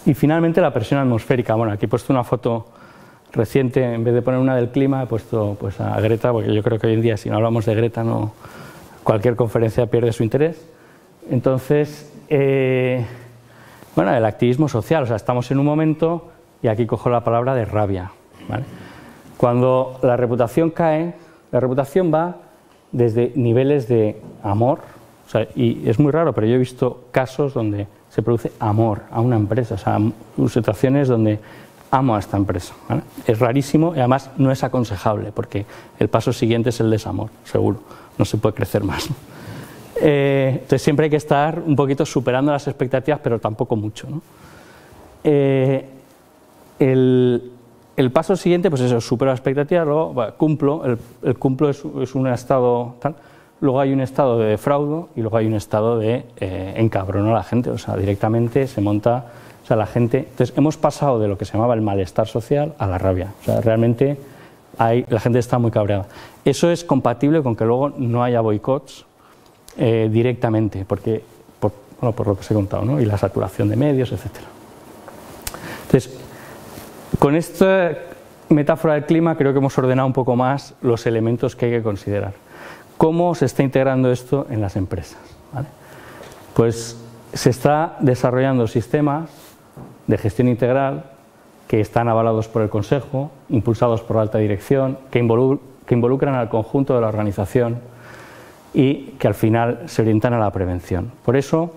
Y finalmente la presión atmosférica. Bueno, aquí he puesto una foto reciente, en vez de poner una del clima, he puesto pues a Greta, porque yo creo que hoy en día si no hablamos de Greta, cualquier conferencia pierde su interés. Entonces, bueno, el activismo social, o sea, estamos en un momento, y aquí cojo la palabra de rabia, ¿vale? Cuando la reputación cae, la reputación va desde niveles de amor, o sea, y es muy raro, pero yo he visto casos donde se produce amor a una empresa, o sea, situaciones donde amo a esta empresa, ¿vale? Es rarísimo y además no es aconsejable, porque el paso siguiente es el desamor, seguro, no se puede crecer más. Entonces siempre hay que estar un poquito superando las expectativas, pero tampoco mucho, ¿no? El paso siguiente, pues eso, supero las expectativas, luego cumplo, el cumplo es un estado tal, luego hay un estado de defraudo y luego hay un estado de encabrono a la gente, o sea, directamente se monta, o sea, la gente, entonces hemos pasado de lo que se llamaba el malestar social a la rabia, o sea, realmente la gente está muy cabreada. Eso es compatible con que luego no haya boicots directamente, porque por lo que os he contado, ¿no? Y la saturación de medios, etcétera. Entonces, con esta metáfora del clima creo que hemos ordenado un poco más los elementos que hay que considerar. ¿Cómo se está integrando esto en las empresas? ¿Vale? Pues se está desarrollando sistemas de gestión integral que están avalados por el Consejo, impulsados por la alta dirección, que involucran al conjunto de la organización y que al final se orientan a la prevención. Por eso,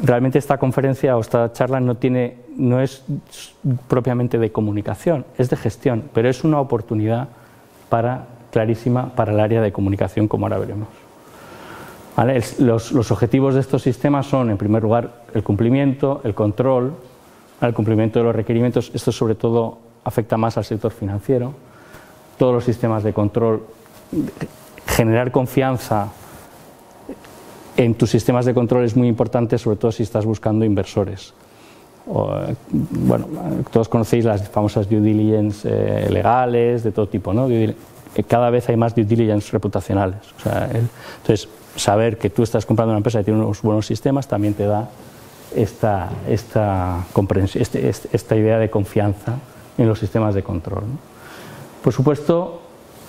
realmente esta conferencia o esta charla no es propiamente de comunicación, es de gestión, pero es una oportunidad clarísima para el área de comunicación, como ahora veremos. ¿Vale? Los objetivos de estos sistemas son, en primer lugar, el cumplimiento, el control, el cumplimiento de los requerimientos. Esto sobre todo afecta más al sector financiero. Todos los sistemas de control, generar confianza en tus sistemas de control es muy importante, sobre todo si estás buscando inversores. Bueno, todos conocéis las famosas due diligence legales, de todo tipo, ¿no? Cada vez hay más due diligence reputacionales. O sea, entonces, saber que tú estás comprando una empresa que tiene unos buenos sistemas también te da esta comprensión, esta idea de confianza en los sistemas de control, ¿no? Por supuesto,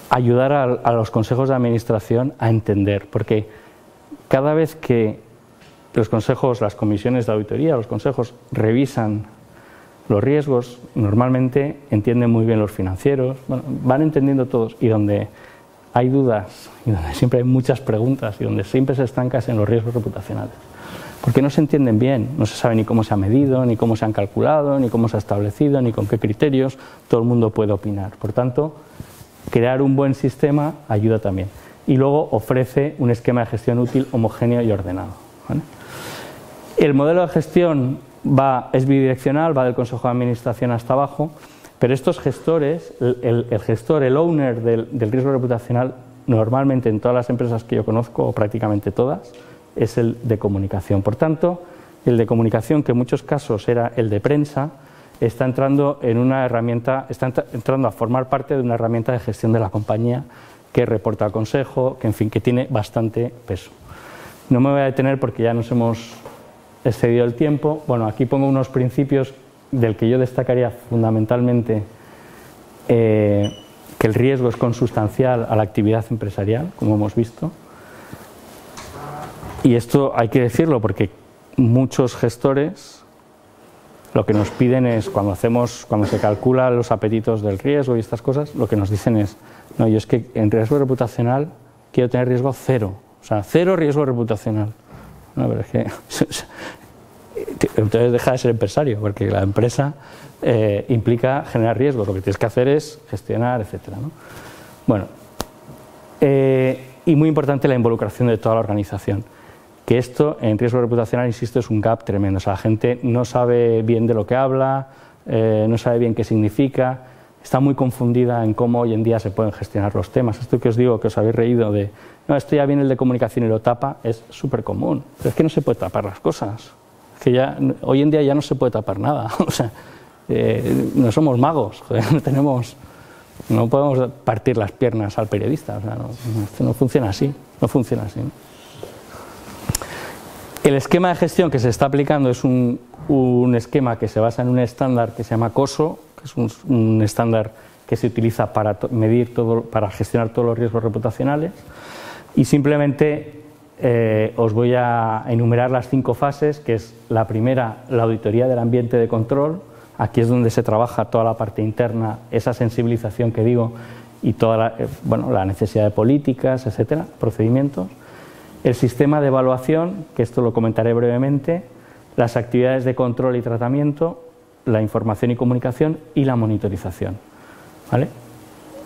ayudar a los consejos de administración a entender, porque cada vez que los consejos, las comisiones de auditoría, los consejos revisan los riesgos, normalmente entienden muy bien los financieros, bueno, van entendiendo todos, y donde hay dudas, y donde siempre hay muchas preguntas, y donde siempre se estanca es en los riesgos reputacionales. Porque no se entienden bien, no se sabe ni cómo se ha medido, ni cómo se han calculado, ni cómo se ha establecido, ni con qué criterios, todo el mundo puede opinar. Por tanto, crear un buen sistema ayuda también. Y luego ofrece un esquema de gestión útil, homogéneo y ordenado, ¿vale? El modelo de gestión es bidireccional, va del consejo de administración hasta abajo, pero estos gestores, el gestor, el owner del riesgo reputacional, normalmente en todas las empresas que yo conozco, o prácticamente todas, es el de comunicación. Por tanto, el de comunicación, que en muchos casos era el de prensa, está entrando en una herramienta, está entrando a formar parte de una herramienta de gestión de la compañía que reporta al consejo, que en fin, que tiene bastante peso. No me voy a detener porque ya nos hemos excedido el tiempo. Bueno, aquí pongo unos principios del que yo destacaría fundamentalmente que el riesgo es consustancial a la actividad empresarial, como hemos visto. Y esto hay que decirlo porque muchos gestores lo que nos piden es, cuando se calculan los apetitos del riesgo y estas cosas, lo que nos dicen es, no, yo es que en riesgo reputacional quiero tener riesgo cero, o sea, cero riesgo reputacional. No, pero es que entonces deja de ser empresario, porque la empresa implica generar riesgo, lo que tienes que hacer es gestionar, etcétera, ¿no? Bueno, y muy importante la involucración de toda la organización. Que esto en riesgo reputacional, insisto, es un gap tremendo. O sea, la gente no sabe bien de lo que habla, no sabe bien qué significa, está muy confundida en cómo hoy en día se pueden gestionar los temas. Esto que os digo, que os habéis reído de, no, esto ya viene el de comunicación y lo tapa, es súper común. Pero es que no se puede tapar las cosas. Es que ya, hoy en día ya no se puede tapar nada. O sea, no somos magos, joder, no podemos partir las piernas al periodista. O sea, no funciona así, no funciona así, ¿no? El esquema de gestión que se está aplicando es un esquema que se basa en un estándar que se llama COSO, que es un estándar que se utiliza para medir todo, para gestionar todos los riesgos reputacionales. Y simplemente os voy a enumerar las 5 fases, que es la primera, la auditoría del ambiente de control. Aquí es donde se trabaja toda la parte interna, esa sensibilización que digo, y toda la necesidad de políticas, etcétera, procedimientos. El sistema de evaluación, que esto lo comentaré brevemente, las actividades de control y tratamiento, la información y comunicación y la monitorización, ¿vale?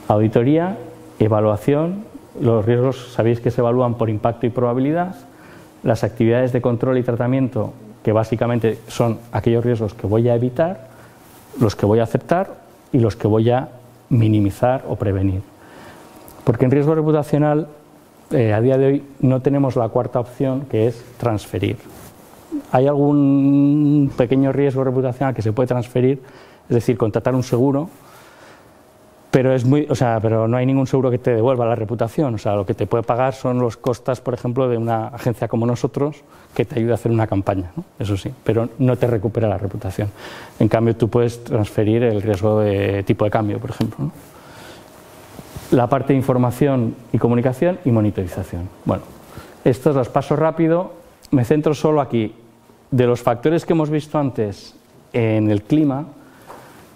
Auditoría, evaluación, los riesgos sabéis que se evalúan por impacto y probabilidad, las actividades de control y tratamiento, que básicamente son aquellos riesgos que voy a evitar, los que voy a aceptar y los que voy a minimizar o prevenir. Porque en riesgo reputacional a día de hoy no tenemos la cuarta opción, que es transferir. Hay algún pequeño riesgo reputacional que se puede transferir, es decir, contratar un seguro, pero pero no hay ningún seguro que te devuelva la reputación. O sea, lo que te puede pagar son los costes, por ejemplo, de una agencia como nosotros que te ayude a hacer una campaña, ¿no? Eso sí, pero no te recupera la reputación. En cambio, tú puedes transferir el riesgo de tipo de cambio, por ejemplo, ¿no? La parte de información y comunicación y monitorización. Bueno, estos los paso rápido, me centro solo aquí. De los factores que hemos visto antes en el clima,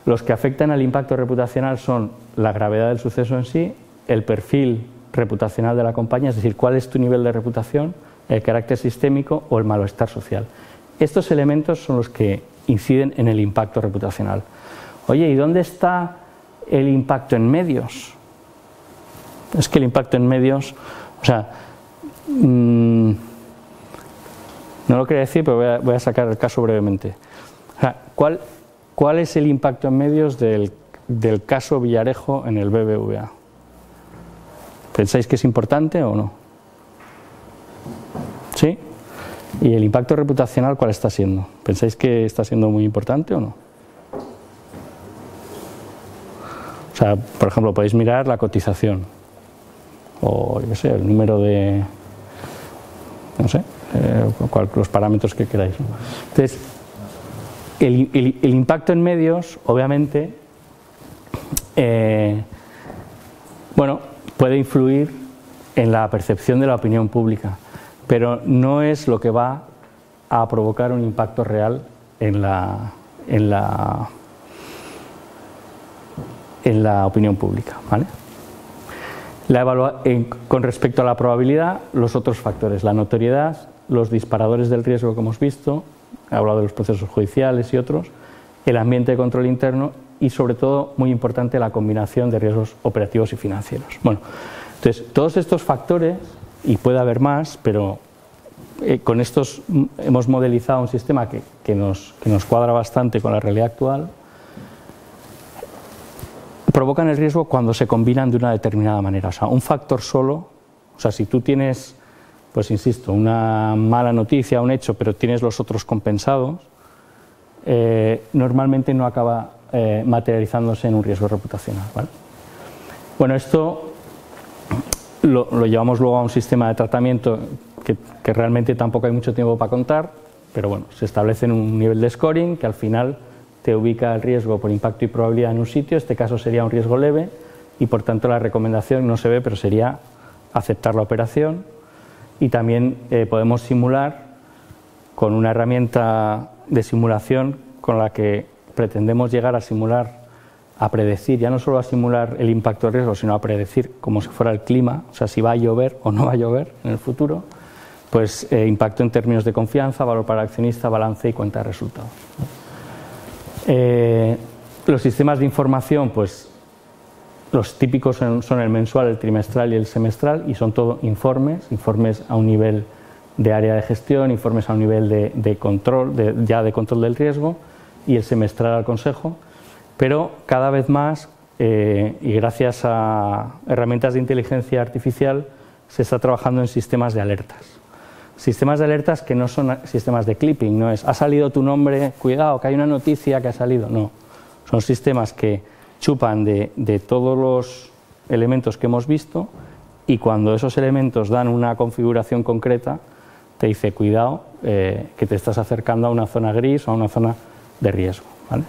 los que afectan al impacto reputacional son la gravedad del suceso en sí, el perfil reputacional de la compañía, es decir, cuál es tu nivel de reputación, el carácter sistémico o el malestar social. Estos elementos son los que inciden en el impacto reputacional. Oye, ¿y dónde está el impacto en medios? Es que el impacto en medios, o sea, no lo quería decir, pero voy a sacar el caso brevemente. O sea, ¿cuál es el impacto en medios del caso Villarejo en el BBVA? ¿Pensáis que es importante o no? ¿Sí? ¿Y el impacto reputacional cuál está siendo? ¿Pensáis que está siendo muy importante o no? O sea, por ejemplo, podéis mirar la cotización o, yo qué sé, el número de, no sé, los parámetros que queráis, ¿no? Entonces, el impacto en medios, obviamente, bueno, puede influir en la percepción de la opinión pública, pero no es lo que va a provocar un impacto real en la opinión pública, ¿vale? Con respecto a la probabilidad, los otros factores, la notoriedad, los disparadores del riesgo que hemos visto, he hablado de los procesos judiciales y otros, el ambiente de control interno y, sobre todo, muy importante, la combinación de riesgos operativos y financieros. Bueno, entonces, todos estos factores, y puede haber más, pero con estos hemos modelizado un sistema que nos cuadra bastante con la realidad actual, provocan el riesgo cuando se combinan de una determinada manera. O sea, un factor solo, o sea, si tú tienes, pues insisto, una mala noticia, un hecho, pero tienes los otros compensados, normalmente no acaba materializándose en un riesgo reputacional, ¿vale? Bueno, esto lo llevamos luego a un sistema de tratamiento que realmente tampoco hay mucho tiempo para contar, pero bueno, se establece en un nivel de scoring que al final te ubica el riesgo por impacto y probabilidad en un sitio. Este caso sería un riesgo leve y por tanto la recomendación no se ve, pero sería aceptar la operación. Y también podemos simular con una herramienta de simulación con la que pretendemos llegar a simular, a predecir, ya no solo a simular el impacto del riesgo, sino a predecir como si fuera el clima, o sea, si va a llover o no va a llover en el futuro, pues impacto en términos de confianza, valor para el accionista, balance y cuenta de resultados. Los sistemas de información, pues los típicos son el mensual, el trimestral y el semestral, y son todo informes a un nivel de área de gestión, informes a un nivel de control, de control del riesgo, y el semestral al consejo. Pero cada vez más, y gracias a herramientas de inteligencia artificial, se está trabajando en sistemas de alertas. Sistemas de alertas que no son sistemas de clipping, no es, ha salido tu nombre, cuidado, que hay una noticia que ha salido, no. Son sistemas que chupan de todos los elementos que hemos visto y cuando esos elementos dan una configuración concreta, te dice, cuidado, que te estás acercando a una zona gris o a una zona de riesgo, ¿vale?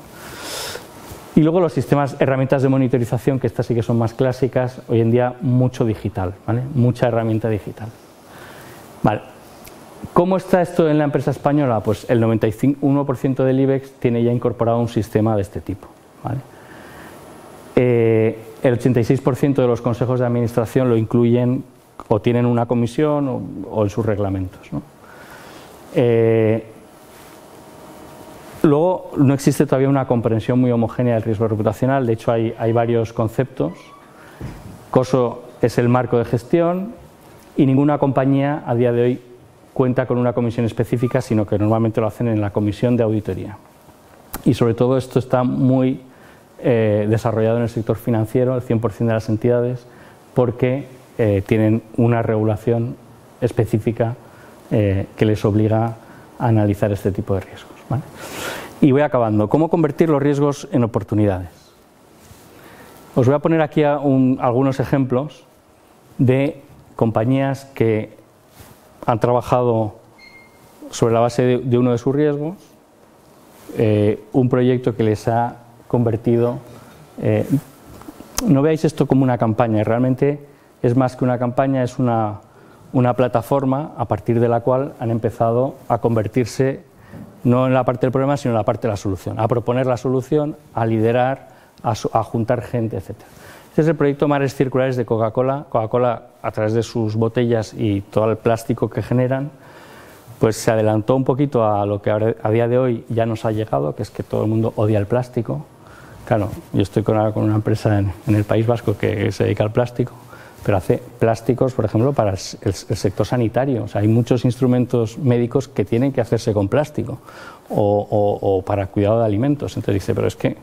Y luego los sistemas, herramientas de monitorización, que estas sí que son más clásicas, hoy en día mucho digital, ¿vale? Mucha herramienta digital. Vale. ¿Cómo está esto en la empresa española? Pues el 91% del IBEX tiene ya incorporado un sistema de este tipo, ¿vale? El 86% de los consejos de administración lo incluyen o tienen una comisión o en sus reglamentos, ¿no? Luego, no existe todavía una comprensión muy homogénea del riesgo reputacional. De hecho, hay varios conceptos. COSO es el marco de gestión y ninguna compañía a día de hoy cuenta con una comisión específica, sino que normalmente lo hacen en la comisión de auditoría. Y sobre todo esto está muy desarrollado en el sector financiero, el 100% de las entidades, porque tienen una regulación específica que les obliga a analizar este tipo de riesgos, ¿vale? Y voy acabando. ¿Cómo convertir los riesgos en oportunidades? Os voy a poner aquí algunos ejemplos de compañías que han trabajado sobre la base de uno de sus riesgos, un proyecto que les ha convertido. No veáis esto como una campaña, realmente es más que una campaña, es una plataforma a partir de la cual han empezado a convertirse no en la parte del problema, sino en la parte de la solución, a proponer la solución, a liderar, a juntar gente, etc. Este es el proyecto Mares Circulares de Coca-Cola. Coca-Cola, a través de sus botellas y todo el plástico que generan, pues se adelantó un poquito a lo que a día de hoy ya nos ha llegado, que es que todo el mundo odia el plástico. Claro, yo estoy con una empresa en el País Vasco que se dedica al plástico, pero hace plásticos, por ejemplo, para el sector sanitario. O sea, hay muchos instrumentos médicos que tienen que hacerse con plástico o para cuidado de alimentos. Entonces dice, pero es que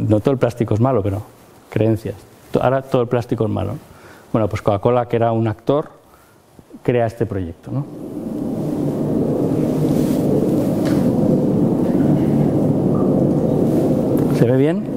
no todo el plástico es malo, pero creencias. Ahora todo el plástico es malo. Bueno, pues Coca-Cola, que era un actor, crea este proyecto, ¿no? ¿Se ve bien?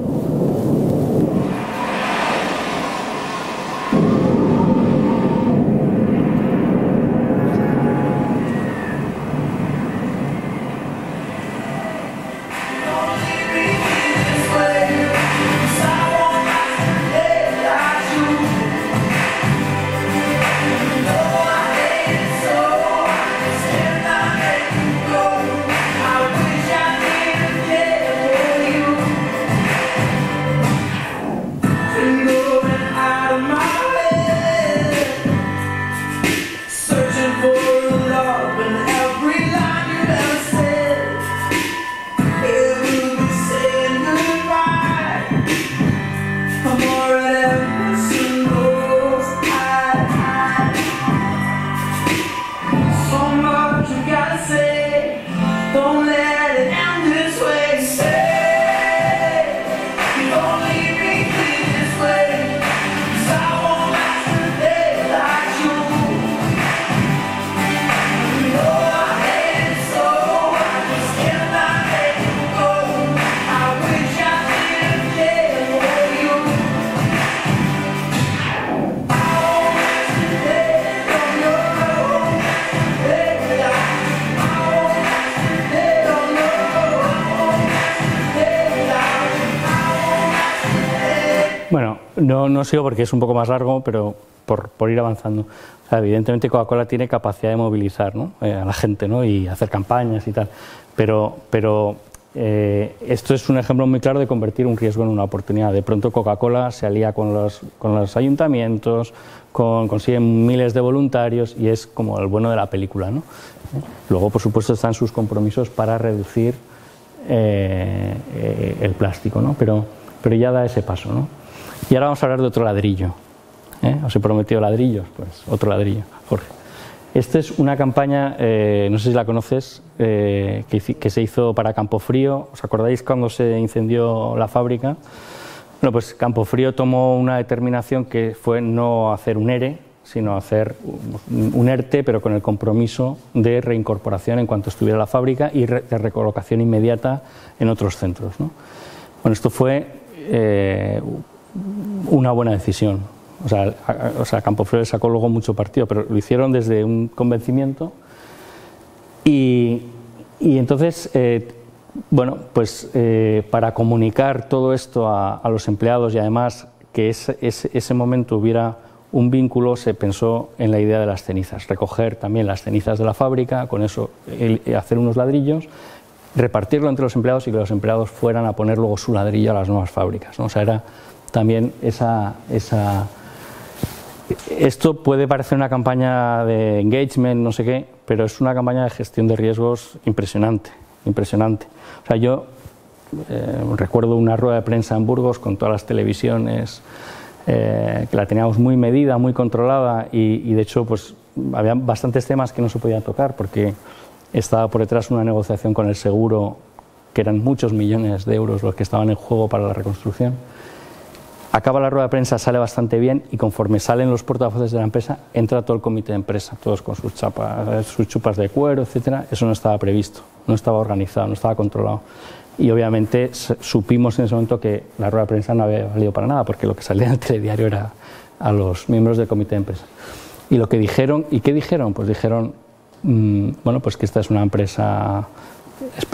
Bueno, no sigo porque es un poco más largo, pero por ir avanzando. O sea, evidentemente Coca-Cola tiene capacidad de movilizar, ¿no?, a la gente, ¿no?, y hacer campañas y tal, pero esto es un ejemplo muy claro de convertir un riesgo en una oportunidad. De pronto Coca-Cola se alía con los ayuntamientos, consiguen miles de voluntarios y es como el bueno de la película, ¿no? Luego, por supuesto, están sus compromisos para reducir el plástico, ¿no?, pero ya da ese paso, ¿no? Y ahora vamos a hablar de otro ladrillo. Os he prometido ladrillos, pues otro ladrillo, Jorge. Esta es una campaña, no sé si la conoces, que se hizo para Campofrío. ¿Os acordáis cuando se incendió la fábrica? Bueno, pues Campofrío tomó una determinación que fue no hacer un ERE, sino hacer un ERTE, pero con el compromiso de reincorporación en cuanto estuviera la fábrica y de recolocación inmediata en otros centros, ¿no? Bueno, esto fue una buena decisión. O sea, Campofrío le sacó luego mucho partido, pero lo hicieron desde un convencimiento y entonces, bueno, pues para comunicar todo esto a los empleados y además que ese momento hubiera un vínculo, se pensó en la idea de las cenizas, recoger también las cenizas de la fábrica, con eso hacer unos ladrillos, repartirlo entre los empleados y que los empleados fueran a poner luego su ladrillo a las nuevas fábricas, ¿no? O sea, era también esto puede parecer una campaña de engagement, no sé qué, pero es una campaña de gestión de riesgos impresionante. O sea, yo recuerdo una rueda de prensa en Burgos con todas las televisiones, que la teníamos muy medida, muy controlada y de hecho pues había bastantes temas que no se podían tocar porque estaba por detrás una negociación con el seguro, que eran muchos millones de euros los que estaban en juego para la reconstrucción. Acaba la rueda de prensa, sale bastante bien y conforme salen los portavoces de la empresa, entra todo el comité de empresa, todos con sus chupas de cuero, etcétera. Eso no estaba previsto, no estaba organizado, no estaba controlado. Y obviamente supimos en ese momento que la rueda de prensa no había valido para nada, porque lo que salía en el telediario era a los miembros del comité de empresa. Y lo que dijeron, ¿y qué dijeron? Pues dijeron, bueno, pues que esta es una empresa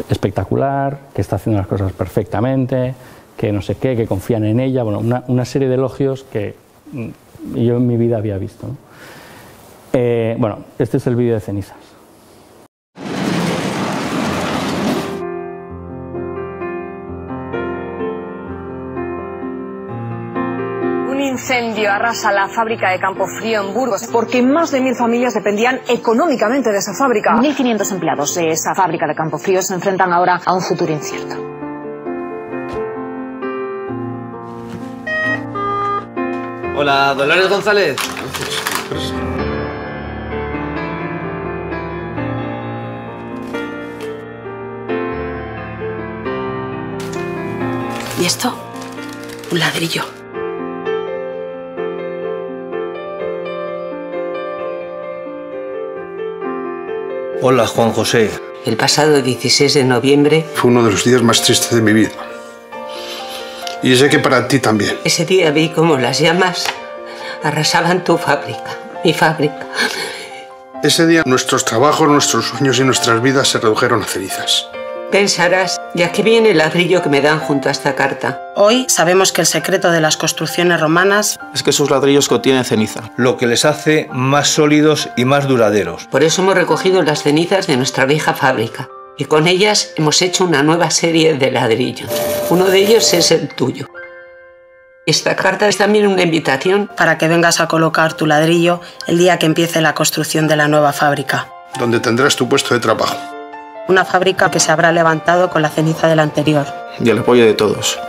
espectacular, que está haciendo las cosas perfectamente, que no sé qué, que confían en ella, bueno, una serie de elogios que yo en mi vida había visto, ¿no? Bueno, este es el vídeo de cenizas. Un incendio arrasa la fábrica de Campofrío en Burgos porque más de 1000 familias dependían económicamente de esa fábrica. 1500 empleados de esa fábrica de Campofrío se enfrentan ahora a un futuro incierto. Hola, Dolores González. ¿Y esto? Un ladrillo. Hola, Juan José. El pasado 16 de noviembre... Fue uno de los días más tristes de mi vida. Y sé que para ti también. Ese día vi cómo las llamas arrasaban tu fábrica, mi fábrica. Ese día nuestros trabajos, nuestros sueños y nuestras vidas se redujeron a cenizas. Pensarás, ¿y a qué viene el ladrillo que me dan junto a esta carta? Hoy sabemos que el secreto de las construcciones romanas es que sus ladrillos contienen ceniza, lo que les hace más sólidos y más duraderos. Por eso hemos recogido las cenizas de nuestra vieja fábrica y con ellas hemos hecho una nueva serie de ladrillos. Uno de ellos es el tuyo. Esta carta es también una invitación para que vengas a colocar tu ladrillo el día que empiece la construcción de la nueva fábrica. Donde tendrás tu puesto de trabajo. Una fábrica que se habrá levantado con la ceniza del anterior. Y el apoyo de todos,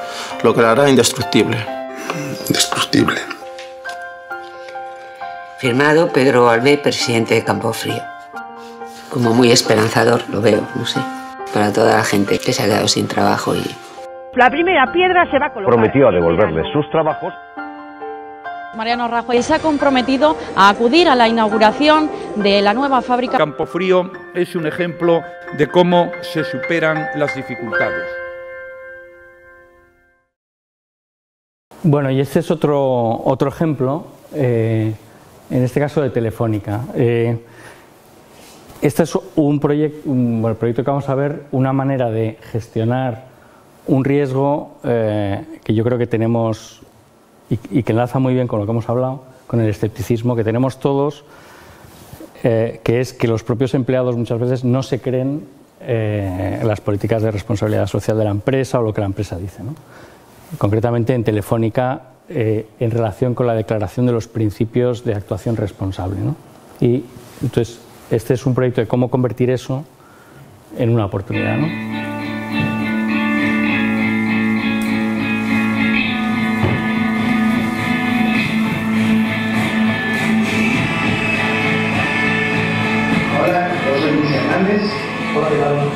lo que la hará indestructible. Indestructible. Firmado Pedro Albé, presidente de Campofrío. Como muy esperanzador, lo veo, no sé, para toda la gente que se ha quedado sin trabajo y... La primera piedra se va a colocar. Prometió a devolverles sus trabajos. Mariano Rajoy se ha comprometido a acudir a la inauguración de la nueva fábrica. Campofrío es un ejemplo de cómo se superan las dificultades. Bueno, y este es otro ejemplo, en este caso de Telefónica. Este es un proyecto que vamos a ver, una manera de gestionar un riesgo que yo creo que tenemos y que enlaza muy bien con lo que hemos hablado, con el escepticismo que tenemos todos, que es que los propios empleados muchas veces no se creen las políticas de responsabilidad social de la empresa o lo que la empresa dice, ¿no? Concretamente en Telefónica, en relación con la declaración de los principios de actuación responsable, ¿no? Y entonces este es un proyecto de cómo convertir eso en una oportunidad, ¿no?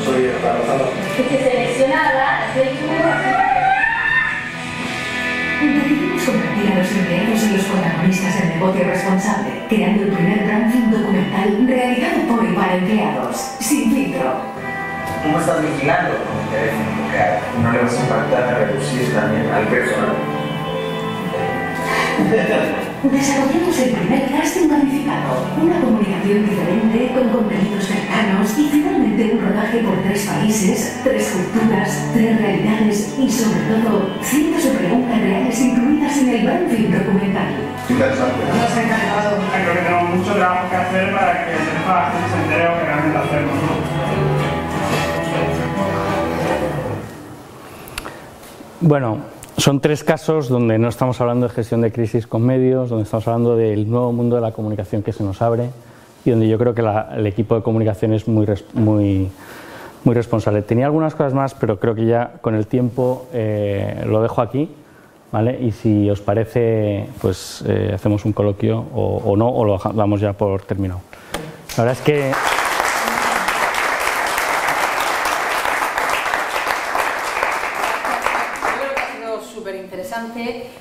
Soy Rafael. Seleccionada, decidimos convertir a los empleados en los protagonistas del negocio responsable, creando el primer branding documental realizado por y para empleados, sin filtro. ¿Cómo estás vigilando con el teléfono nuclear? ¿No le vas a impactar a reducir también al personal? Desarrollamos el primer casting gamificado, una comunicación diferente con contenidos cercanos y finalmente un rodaje por 3 países, 3 culturas, 3 realidades y sobre todo cientos de preguntas reales incluidas en el branding documental. Interesante. Nos ha encantado. Creo que tenemos mucho trabajo que hacer para que la gente se entere lo que realmente hacemos, ¿no? Bueno, son 3 casos donde no estamos hablando de gestión de crisis con medios, donde estamos hablando del nuevo mundo de la comunicación que se nos abre y donde yo creo que el equipo de comunicación es muy responsable. Tenía algunas cosas más, pero creo que ya con el tiempo lo dejo aquí, ¿vale? Y si os parece, pues hacemos un coloquio o no, o lo damos ya por terminado. La verdad es que...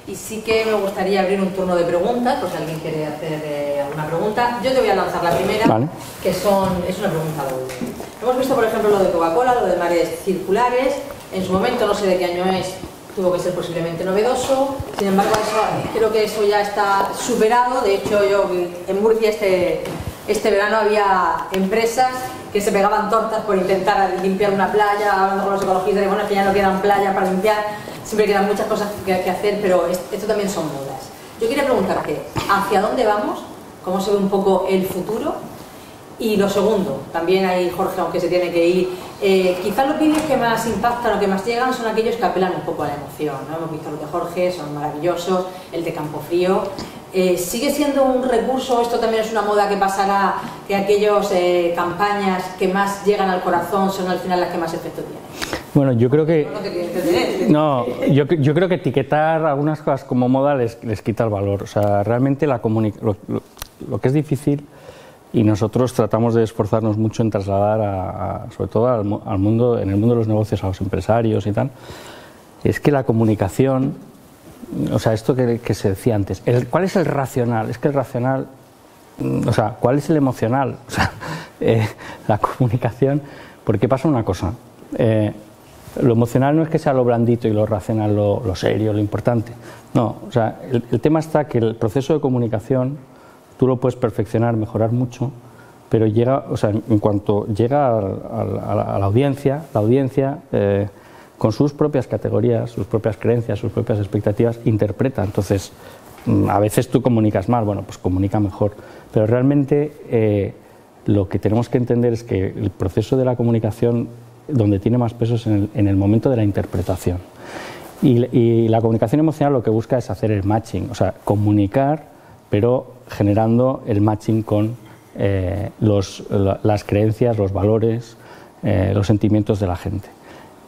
Y sí que me gustaría abrir un turno de preguntas, por si alguien quiere hacer alguna pregunta. Yo te voy a lanzar la primera, vale. Es una pregunta doble. Hemos visto, por ejemplo, lo de Coca-Cola, lo de mares circulares. En su momento, no sé de qué año es, tuvo que ser posiblemente novedoso. Sin embargo, creo que eso ya está superado. De hecho, yo en Murcia este verano había empresas que se pegaban tortas por intentar limpiar una playa, hablando con los ecologistas, de bueno, es que ya no quedan playas para limpiar. Siempre quedan muchas cosas que hacer, pero esto también son modas. Yo quería preguntarte, ¿hacia dónde vamos? ¿Cómo se ve un poco el futuro? Y lo segundo, también ahí Jorge, aunque se tiene que ir, quizás los vídeos que más impactan o que más llegan son aquellos que apelan un poco a la emoción, ¿no? Hemos visto los de Jorge, son maravillosos, el de Campofrío. ¿Sigue siendo un recurso, esto también es una moda que pasará, que aquellas campañas que más llegan al corazón son al final las que más efecto tienen? Bueno, yo creo que... yo creo que etiquetar algunas cosas como moda les quita el valor. O sea, realmente lo que es difícil, y nosotros tratamos de esforzarnos mucho en trasladar, sobre todo al mundo, en el mundo de los negocios, a los empresarios y tal, es que la comunicación, o sea, esto que se decía antes, ¿cuál es el racional? Es que el racional, o sea, ¿cuál es el emocional? O sea, la comunicación, porque pasa una cosa, Lo emocional no es que sea lo blandito y lo racional lo serio, lo importante. No, o sea, el tema está que el proceso de comunicación tú lo puedes perfeccionar, mejorar mucho, pero llega, o sea, en cuanto llega a la audiencia con sus propias categorías, sus propias creencias, sus propias expectativas, interpreta. Entonces, a veces tú comunicas mal, bueno, pues comunica mejor. Pero realmente lo que tenemos que entender es que el proceso de la comunicación, donde tiene más peso es en el momento de la interpretación. Y la comunicación emocional lo que busca es hacer el matching, o sea, comunicar, pero generando el matching con las creencias, los valores, los sentimientos de la gente.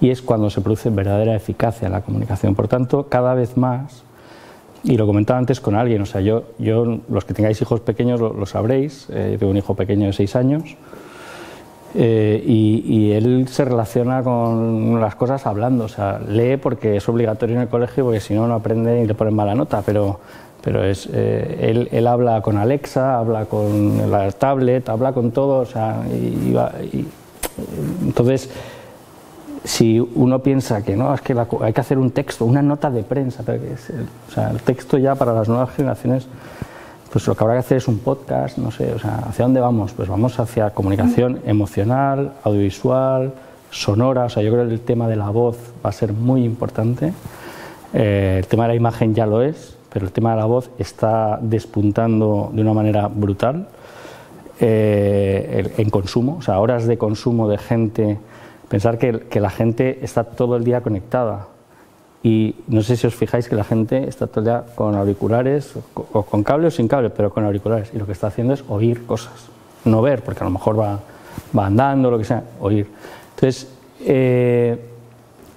Y es cuando se produce verdadera eficacia en la comunicación. Por tanto, cada vez más, y lo comentaba antes con alguien, o sea, yo los que tengáis hijos pequeños lo sabréis, yo tengo un hijo pequeño de 6 años, y él se relaciona con las cosas hablando, o sea, lee porque es obligatorio en el colegio, porque si no, no aprende y le ponen mala nota, pero él habla con Alexa, habla con la tablet, habla con todo, o sea, entonces, si uno piensa que no, es que hay que hacer un texto, una nota de prensa, o sea, el texto ya para las nuevas generaciones, pues lo que habrá que hacer es un podcast, no sé, o sea, ¿hacia dónde vamos? Pues vamos hacia comunicación emocional, audiovisual, sonora, o sea, yo creo que el tema de la voz va a ser muy importante, el tema de la imagen ya lo es, pero el tema de la voz está despuntando de una manera brutal en consumo, o sea, horas de consumo de gente, pensar que la gente está todo el día conectada. Y no sé si os fijáis que la gente está todo el día con auriculares, o con cable o sin cable, pero con auriculares. Y lo que está haciendo es oír cosas, no ver, porque a lo mejor va andando, lo que sea, oír. Entonces,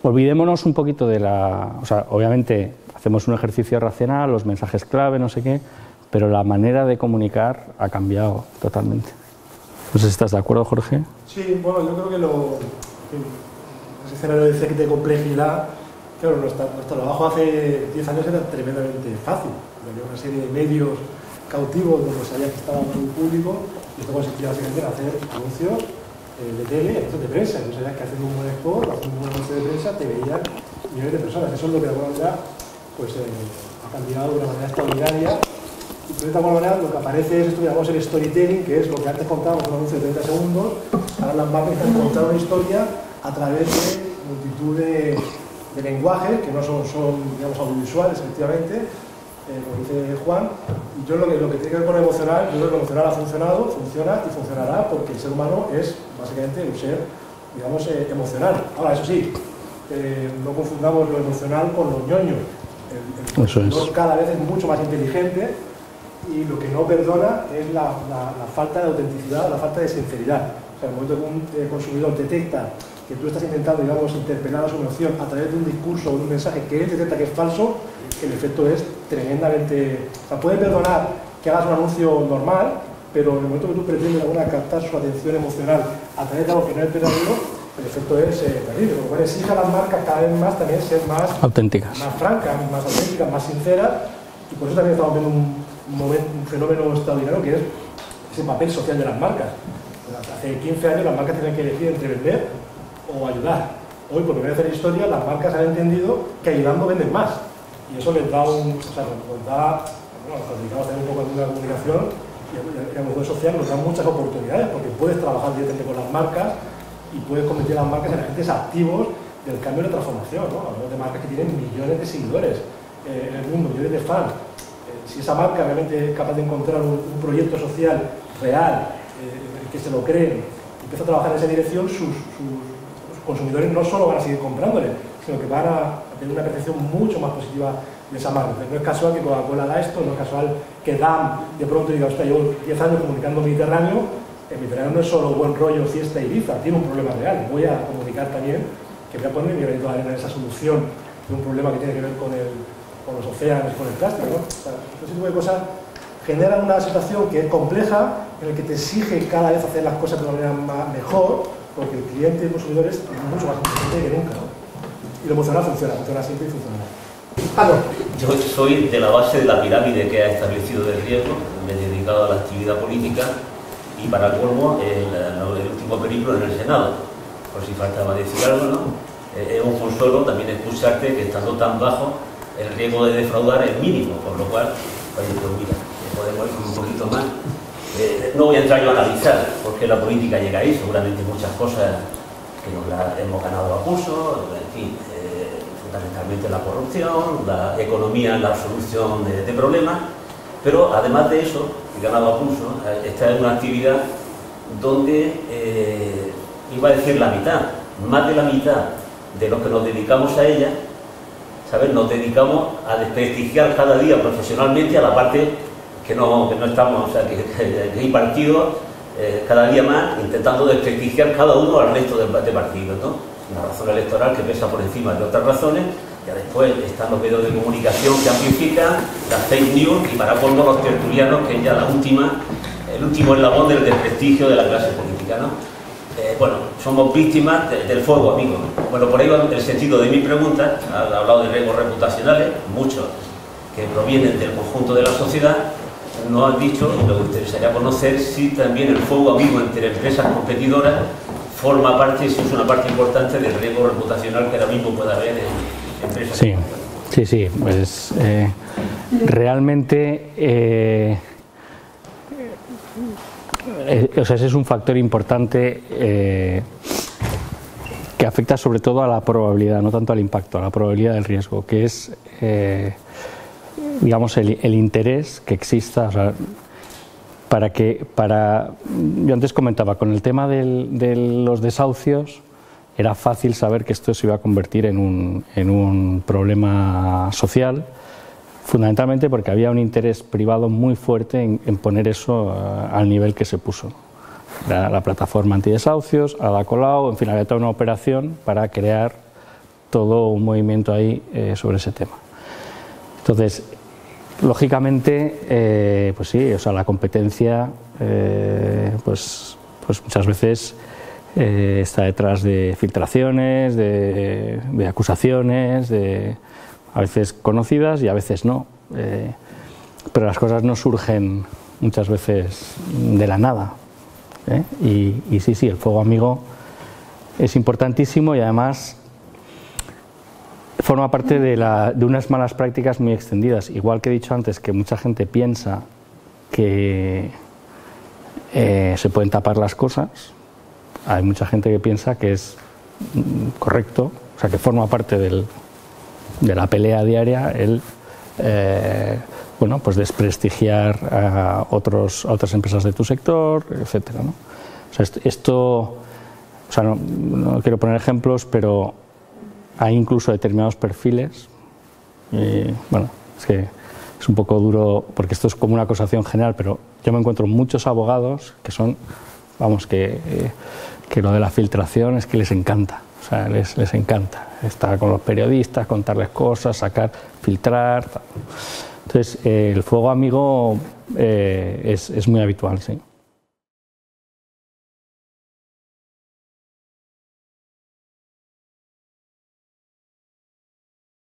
olvidémonos un poquito de o sea, obviamente hacemos un ejercicio racional, los mensajes clave, no sé qué, pero la manera de comunicar ha cambiado totalmente. No sé si estás de acuerdo, Jorge. Sí, bueno, yo creo que ese escenario de complejidad. Claro, nuestro trabajo hace 10 años era tremendamente fácil. Había una serie de medios cautivos donde sabía que estaba todo el público y esto consistía básicamente en hacer anuncios de tele, anuncios de prensa. No sabías que haciendo un buen spot, haciendo un buen anuncio de prensa, te veían millones de personas. Eso es lo que de alguna manera pues, ha cambiado de una manera extraordinaria. Y de alguna manera lo que aparece es esto que llamamos el storytelling, que es lo que antes contábamos un anuncio de 30 segundos. Ahora las marcas están contando una historia a través de multitud de lenguajes que no son digamos, audiovisuales, efectivamente, como dice Juan. Y yo lo que tiene que ver con lo emocional, yo creo que lo emocional ha funcionado, funciona y funcionará porque el ser humano es básicamente un ser, digamos, emocional. Ahora, eso sí, no confundamos lo emocional con los ñoños. El consumidor cada vez es mucho más inteligente y lo que no perdona es la falta de autenticidad, la falta de sinceridad. O sea, en el momento que un consumidor detecta que tú estás intentando, digamos, interpelar a su emoción a través de un discurso o de un mensaje que él detecta que es falso, el efecto es tremendamente... O sea, puede perdonar que hagas un anuncio normal, pero en el momento que tú pretendes captar su atención emocional a través de algo que no es verdadero, el efecto es terrible. Lo cual exige a las marcas cada vez más también ser más auténticas, más francas, más auténticas, más sinceras, y por eso también estamos viendo un fenómeno extraordinario que es ese papel social de las marcas. Hace 15 años las marcas tenían que elegir entre vender o ayudar. Hoy, por primera vez en la historia, las marcas han entendido que ayudando venden más. Y eso les da nos dedicamos también un poco a la comunicación y a mundo social, nos da muchas oportunidades porque puedes trabajar directamente con las marcas y puedes convertir a las marcas en agentes activos del cambio y la transformación, ¿no? Hablamos de marcas que tienen millones de seguidores en el mundo, millones de fans. Si esa marca realmente es capaz de encontrar un proyecto social real, que se lo creen, empieza a trabajar en esa dirección, sus consumidores no solo van a seguir comprándole, sino que van a tener una percepción mucho más positiva de esa marca. No es casual que Coca-Cola haga esto, no es casual que DAM de pronto diga, hostia, llevo 10 años comunicando Mediterráneo, el Mediterráneo no es solo buen rollo, fiesta y Ibiza, tiene un problema real. Voy a comunicar también que voy a poner mi granito de arena en esa solución de un problema que tiene que ver con los océanos, con el plástico, ¿no? O sea, ese tipo de cosas generan una situación que es compleja, en la que te exige cada vez hacer las cosas de una manera mejor, porque el cliente y el consumidor es mucho más inteligente que nunca, ¿no? Y lo emocional funciona siempre y funcionará. Yo soy de la base de la pirámide que ha establecido de riesgo, me he dedicado a la actividad política y para colmo el último periplo en el Senado, por si faltaba decir algo, ¿no? es un consuelo también escucharte que estando tan bajo el riesgo de defraudar es mínimo, por lo cual, oye, pues mira, podemos ir un poquito más. No voy a entrar yo a analizar por qué la política llega ahí, seguramente muchas cosas que nos las hemos ganado a pulso, en fin, fundamentalmente la corrupción, la economía en la solución de problemas, pero además de eso, ganado a pulso, esta es una actividad donde, iba a decir la mitad, más de la mitad de los que nos dedicamos a ella, ¿sabes? Nos dedicamos a desprestigiar cada día profesionalmente a la parte que no estamos, o sea, que hay partidos cada día más intentando desprestigiar cada uno al resto de partidos, ¿no? Una razón electoral que pesa por encima de otras razones. Ya después están los medios de comunicación que amplifican, las fake news y para colmo los tertulianos, que es ya el último eslabón del desprestigio de la clase política, ¿no? Bueno, somos víctimas del fuego, amigo. Bueno, por ahí va el sentido de mi pregunta. Ha hablado de riesgos reputacionales, muchos que provienen del conjunto de la sociedad. No han dicho, y me interesaría conocer si también el fuego amigo entre empresas competidoras forma parte, si es una parte importante del riesgo reputacional que ahora mismo puede haber en empresas. Sí, pues realmente o sea, ese es un factor importante que afecta sobre todo a la probabilidad, no tanto al impacto, a la probabilidad del riesgo, que es digamos el interés que exista, o sea, yo antes comentaba, con el tema de los desahucios era fácil saber que esto se iba a convertir en un problema social, fundamentalmente porque había un interés privado muy fuerte en poner eso al nivel que se puso. La plataforma antidesahucios, Ada Colau, en fin, había toda una operación para crear todo un movimiento ahí sobre ese tema. Entonces, lógicamente, pues sí, o sea, la competencia, pues muchas veces está detrás de filtraciones, de acusaciones, a veces conocidas y a veces no. Pero las cosas no surgen muchas veces de la nada. Y sí, el fuego amigo es importantísimo y además forma parte de unas malas prácticas muy extendidas. Igual que he dicho antes que mucha gente piensa que se pueden tapar las cosas, hay mucha gente que piensa que es correcto, o sea, que forma parte de la pelea diaria el bueno, pues desprestigiar a otras empresas de tu sector, etcétera, ¿no? O sea, esto, o sea, no quiero poner ejemplos, pero hay incluso determinados perfiles, bueno, es que es un poco duro porque esto es como una acusación general, pero yo me encuentro muchos abogados que son, vamos, que lo de la filtración es que les encanta, o sea, les encanta estar con los periodistas, contarles cosas, sacar, filtrar, tal. Entonces, el fuego amigo es muy habitual, sí.